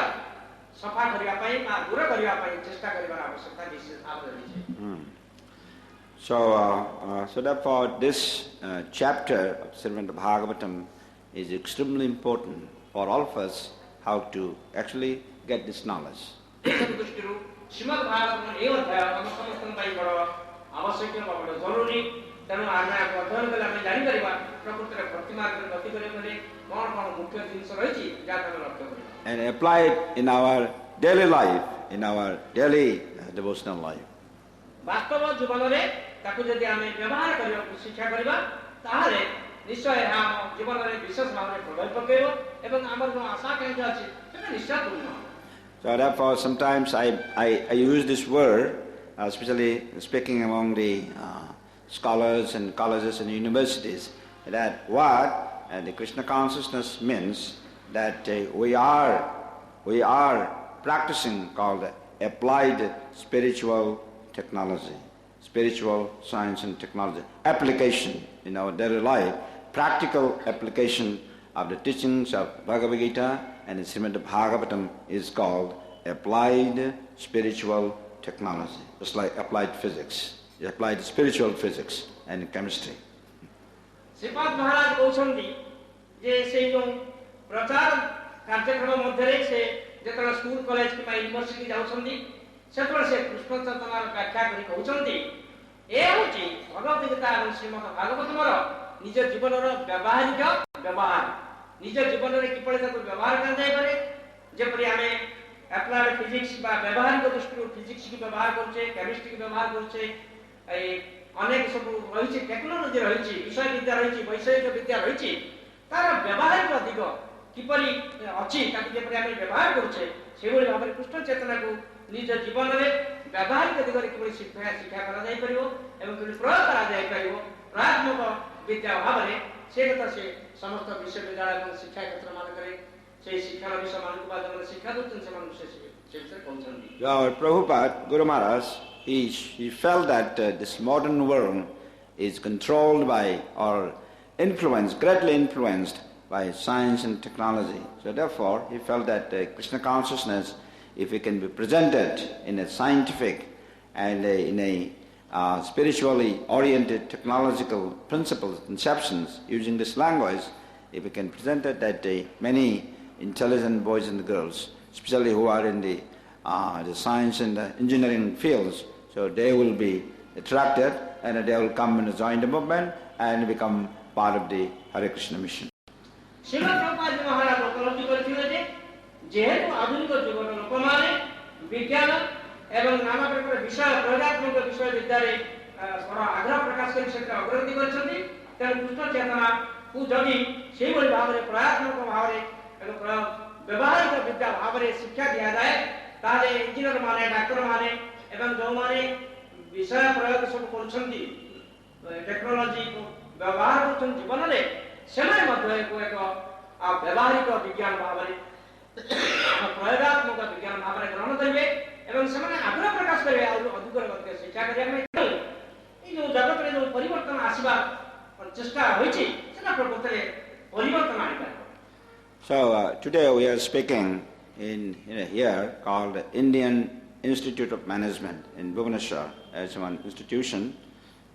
सफा करिया पय मा दूर करिया पय चेष्टा करिवार आवश्यकता विशेष आवश्यक. So therefore this chapter of Srimad Bhagavatam is extremely important for all of us how to actually get this knowledge. Shrimad Bhagavatam ए अध्याय हम समस्त पय बड़ आवश्यक बड़ जरूरी. तेणु आमे अध्ययन कले आमे जानि परिबा प्रकृति रे भक्ति मार्ग रे गति करे गले कोन कोन मुख्य जिनिस रहिछि जा हम लक्ष्य करिबा and apply it in our daily life, in our daily devotional life. वास्तव जीवन रे ताकु जदि आमे व्यवहार करियो शिक्षा करिबा ताहाले निश्चय हम जीवन रे विशेष भाव रे प्रभाव पकेबो एवं हमर जो आशा केंद्र अछि सेटा निश्चय पूर्ण. So therefore sometimes I use this word, especially speaking among the scholars and colleges and universities, that what the Krishna consciousness means that we are practicing called applied spiritual technology, spiritual science and technology, application in our daily life, practical application of the teachings of Bhagavad Gita and the Srimad Bhagavatam is called applied spiritual technology, just like applied physics. He applied spiritual physics and chemistry. Shripad महाराज कहउछन्ती जे से जो प्रचार कार्यक्रम मध्ये से जेतला school college कि university जाउछन्ती सेतबे से कृष्ण चेतनार व्याख्या करी कहउछन्ती ए होची भगवत गीता और श्रीमद् भागवतमर निज जीवनर व्यावहारिक व्यवहार निज जीवन रे किपळे ताको व्यवहार कर जाय पारे जेपरि आमे अप्लाइड फिजिक्स बा व्यवहारिक दृष्टि फिजिक्स की व्यवहार करछे केमिस्ट्री की व्यवहार करछे अनेक सब रही टेक्नोलोजी रही विषय विद्या रही वैषयिक विद्या रही तार व्यवहारिक अधिक किपरि अछि ताकि जेपरि आमे व्यवहार करछे सेबोली भाबरे कृष्ण चेतना को निज जीवन रे व्यवहारिक दिगरे किपरि शिक्षा करा जाय परिबो एवं किपरि प्रयोग करा जाय परिबो प्राथमिक विद्या भाबरे से कथा से समस्त विश्वविद्यालय एवं शिक्षा क्षेत्र मान करे से शिक्षा विषय मान को बाद शिक्षा दो से मान विशेष से पहुंचंदी. Our Prabhupada Guru Maharaj he felt that this modern world is controlled by or influenced, greatly influenced by science and technology. So therefore, he felt that Krishna consciousness, if it can be presented in a scientific and in a spiritually oriented technological principles, conceptions, using this language, if we can present it that many intelligent boys and girls, especially who are in the science and the engineering fields, so they will be attracted and they will come and join the movement and become part of the Hare Krishna mission. Srimad Prabhupada Maharaj उपलब्धि କରିଥିଲେ ଯେ ଯେହେତୁ ଆଧୁନିକ ଯୁଗର ଲୋକମାନେ ବିଜ୍ଞାନ ଏବଂ ନାନା ପ୍ରକାର ବିଷୟ ପ୍ରୟୋଗାତ୍ମକ ବିଷୟ ବିଦ୍ୟାରେ ବଡ଼ ଆଗ୍ରହ ପ୍ରକାଶ କରି ସେଥିରେ ଅଗ୍ରଗତି କରିଛନ୍ତି ତେଣୁ କୃଷ୍ଣ ଚେତନାକୁ ଯଦି ସେଇଭଳି ଭାବରେ ପ୍ରୟାତ୍ମକ ଭାବରେ ଏବଂ ବ୍ୟବହାରିକ ବିଦ୍ୟା ଭାବରେ ଶିକ୍ଷା ଦିଆଯାଏ ତାହେଲେ ଇଞ୍ଜିନିୟର ମାନେ ଡାକ୍ତର ମାନେ ଏବଂ ଯେଉଁମାନେ ବିଷୟ ପ୍ରୟୋଗ ସବୁ କରୁଛନ୍ତି ଟେକ୍ନୋଲୋଜି ବ୍ୟବହାର କରୁଛନ୍ତି ଜୀବନରେ ସେମାନେ ମଧ୍ୟ ଏକ ବ୍ୟବହାରିକ ବିଜ୍ଞାନ ଭାବରେ ପ୍ରୟୋଗାତ୍ମକ ବିଜ୍ଞାନ ଭାବରେ ଗ୍ରହଣ କରିବେ ଏବଂ ସେମାନେ ଆଗ୍ରହ ପ୍ରକାଶ କରିବେ ଆଉ ଅଧିକ ଶିକ୍ଷା କରିବା ପାଇଁ ଏଇ ଯେଉଁ ଜଗତରେ ଯେଉଁ ପରିବର୍ତ୍ତନ ଆସିବା ଚେଷ୍ଟା ହୋଇଛି ସେଟା ପ୍ରକୃତରେ ପରିବର୍ତ୍ତନ ଆଣିପାରିବ. So today we are speaking in here called Indian Institute of Management in Bhuvaneshvar. It's one institution.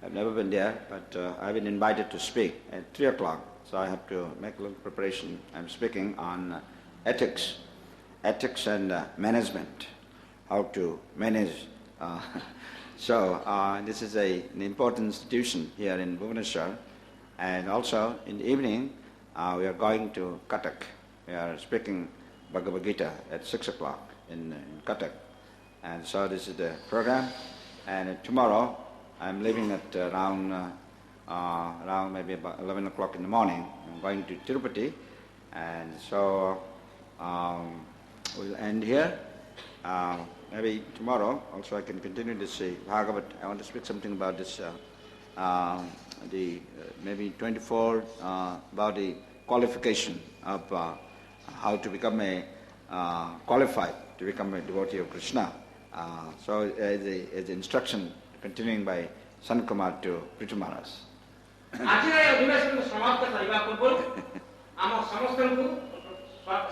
I've never been there, but I've been invited to speak at 3 o'clock. So I have to make a little preparation. I'm speaking on ethics and management, how to manage. So this is an important institution here in Bhuvaneshvar. And also in the evening, we are going to Cuttack. We are speaking Bhagavad Gita at 6 o'clock in Cuttack. And so this is the program. And tomorrow, I'm leaving at around maybe about 11 o'clock in the morning. I'm going to Tirupati. And so we'll end here. Maybe tomorrow also I can continue to say Bhagavat. I want to speak something about this, maybe 24, about the qualification of how to become qualified to become a devotee of Krishna. So as the instruction continuing by San Kumar to Prithu Maharaj. ଆଜିର ଅଧିବେଶନକୁ ସମାପ୍ତ କରିବା ପୂର୍ବରୁ ଆମ ସମସ୍ତଙ୍କୁ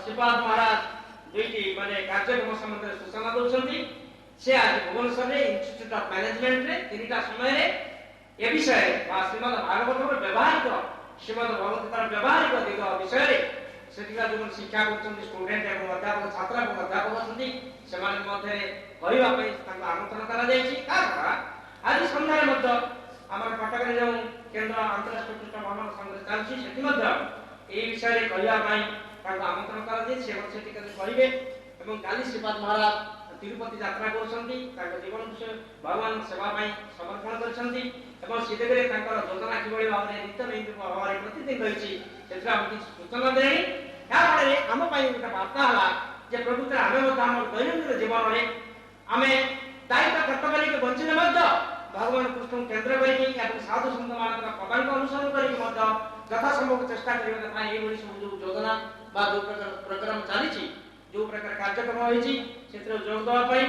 ଶ୍ରୀପାଦ ମହାରାଜ ଦୁଇଟି କାର୍ଯ୍ୟକ୍ରମ ସମ୍ବନ୍ଧରେ ସୂଚନା ଦେଉଛନ୍ତି. ସେ ଆଜି ଭୁବନେଶ୍ୱରରେ ଇନଷ୍ଟିଚ୍ୟୁଟ୍ ଅଫ୍ ମ୍ୟାନେଜମେଣ୍ଟରେ 3ଟା ସମୟରେ ଏ ବିଷୟରେ ବା ଶ୍ରୀମଦ ଭାଗବତର ବ୍ୟବହାରିକ ଶ୍ରୀମଦ ଭଗବତର ବ୍ୟବହାରିକ ଦିଗ ବିଷୟରେ ସେଠିକା ଯେଉଁ ଶିକ୍ଷା କରୁଛନ୍ତି ଷ୍ଟୁଡେଣ୍ଟ ଏବଂ ଅଧ୍ୟାପକ ଛାତ୍ର ଏବଂ ଅଧ୍ୟାପକ ଅଛନ୍ତି ସେମାନଙ୍କ ମଧ୍ୟରେ କହିବା ପାଇଁ ତାଙ୍କୁ ଆମନ୍ତ୍ରଣ କରାଯାଇଛି. ତାଛଡ଼ା ଆଜି ସନ୍ଧ୍ୟାରେ ମଧ୍ୟ ଆମର କଟକରେ ଯେଉଁ କେନ୍ଦ୍ର ଆନ୍ତଃରାଷ୍ଟ୍ରୀୟ କୃଷ୍ଣ ଭ୍ରମଣ ସଂଘ ଚାଲିଛି ସେଠି ମଧ୍ୟ ଏହି ବିଷୟରେ କହିବା ପାଇଁ ତାଙ୍କୁ ଆମନ୍ତ୍ରଣ କରାଯାଇଛି. ସେଠି କହିବେ ଏବଂ କାଲି ଶ୍ରୀପାଦ ମହାରାଜ ତିରୁପତି ଯାତ୍ରା କରୁଛନ୍ତି. ତାଙ୍କ ଜୀବନ ବିଷୟ ଭଗବାନଙ୍କ ସେବା ପାଇଁ ସମର୍ପଣ କରିଛନ୍ତି ଏବଂ ସେ ଦିଗରେ ତାଙ୍କର ଯୋଜନା କିଭଳି ଭାବରେ ନିତ୍ୟ ନୈତିକ ଭାବରେ ପ୍ରତିଦିନ ରହିଛି ସେଥିରେ ଆମେ କିଛି ସୂଚନା ଦେଲେଣି. ଏହାଫଳରେ ଆମ ପାଇଁ ଗୋଟେ ବାର୍ତ୍ତା ହେଲା ଯେ ପ୍ରକୃତରେ ଆମେ ମଧ୍ୟ ଆମର ଦୈନନ୍ଦିନ ଜୀବନରେ ଆମେ ଦାୟିତ୍ୱ କର୍ତ୍ତବ୍ୟ ନେଇକି ବଞ୍ଚିଲେ ମଧ୍ୟ ଭଗବାନ କୃଷ୍ଣଙ୍କୁ କେନ୍ଦ୍ର କରିକି ଏବଂ ସାଧୁ ସନ୍ଥମାନଙ୍କର ପଦାଙ୍କ ଅନୁସରଣ କରିକି ମଧ୍ୟ ଯଥାସମ୍ଭବ ଚେଷ୍ଟା କରିବା କଥା. ଏଇଭଳି ସବୁ ଯେଉଁ ଯୋଜନା ବା ଯେଉଁ ପ୍ରକାର ପ୍ରୋଗ୍ରାମ ଚାଲିଛି ଯେଉଁ ପ୍ରକାର କାର୍ଯ୍ୟକ୍ରମ ହୋଇଛି ସେଥିରେ ଯୋଗ ଦେବା ପାଇଁ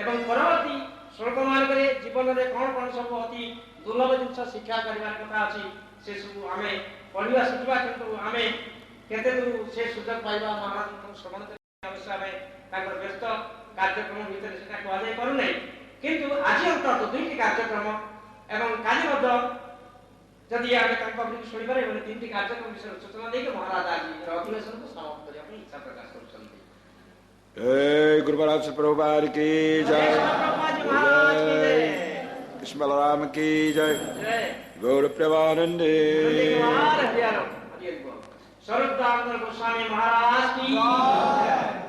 ଏବଂ ପରବର୍ତ୍ତୀ ଶ୍ଲୋକମାନଙ୍କରେ ଜୀବନରେ କ'ଣ କ'ଣ ସବୁ ଅତି ଦୁର୍ଲଭ ଜିନିଷ ଶିକ୍ଷା କରିବାର କଥା ଅଛି ସେସବୁ ଆମେ ପଢ଼ିବା ଶିଖିବା. କିନ୍ତୁ ଆମେ କେତେ ଦୂର ସେ ସୁଯୋଗ ପାଇବା ମହାରାଜଙ୍କୁ ଶ୍ରବଣ କରିବା ଅବଶ୍ୟ ଆମେ ତାଙ୍କର ବ୍ୟସ୍ତ କାର୍ଯ୍ୟକ୍ରମ ଭିତରେ ସେଟା କୁହାଯାଇ ପାରୁନାହିଁ. କିନ୍ତୁ ଆଜି ଅନ୍ତତଃ 2ଟି କାର୍ଯ୍ୟକ୍ରମ ଏବଂ କାଲି ମଧ୍ୟ ଯଦି ଆମେ ତାଙ୍କ ପାଖକୁ ଶୁଣିପାରିବା 3ଟି କାର୍ଯ୍ୟକ୍ରମ ବିଷୟରେ ସୂଚନା ଦେଇକି ମହାରାଜ ଆଜିର ଅଧିବେଶନକୁ ସମାପ୍ତ କରିବା ପାଇଁ ଇଚ୍ଛା ପ୍ରକାଶ କରୁଛନ୍ତି. Jai Guru Maharaj Prabhupada ki jai. Krishna Balaram ki jai. Gaura Premanande. Swarup Damodar Swami Maharaj ki jai.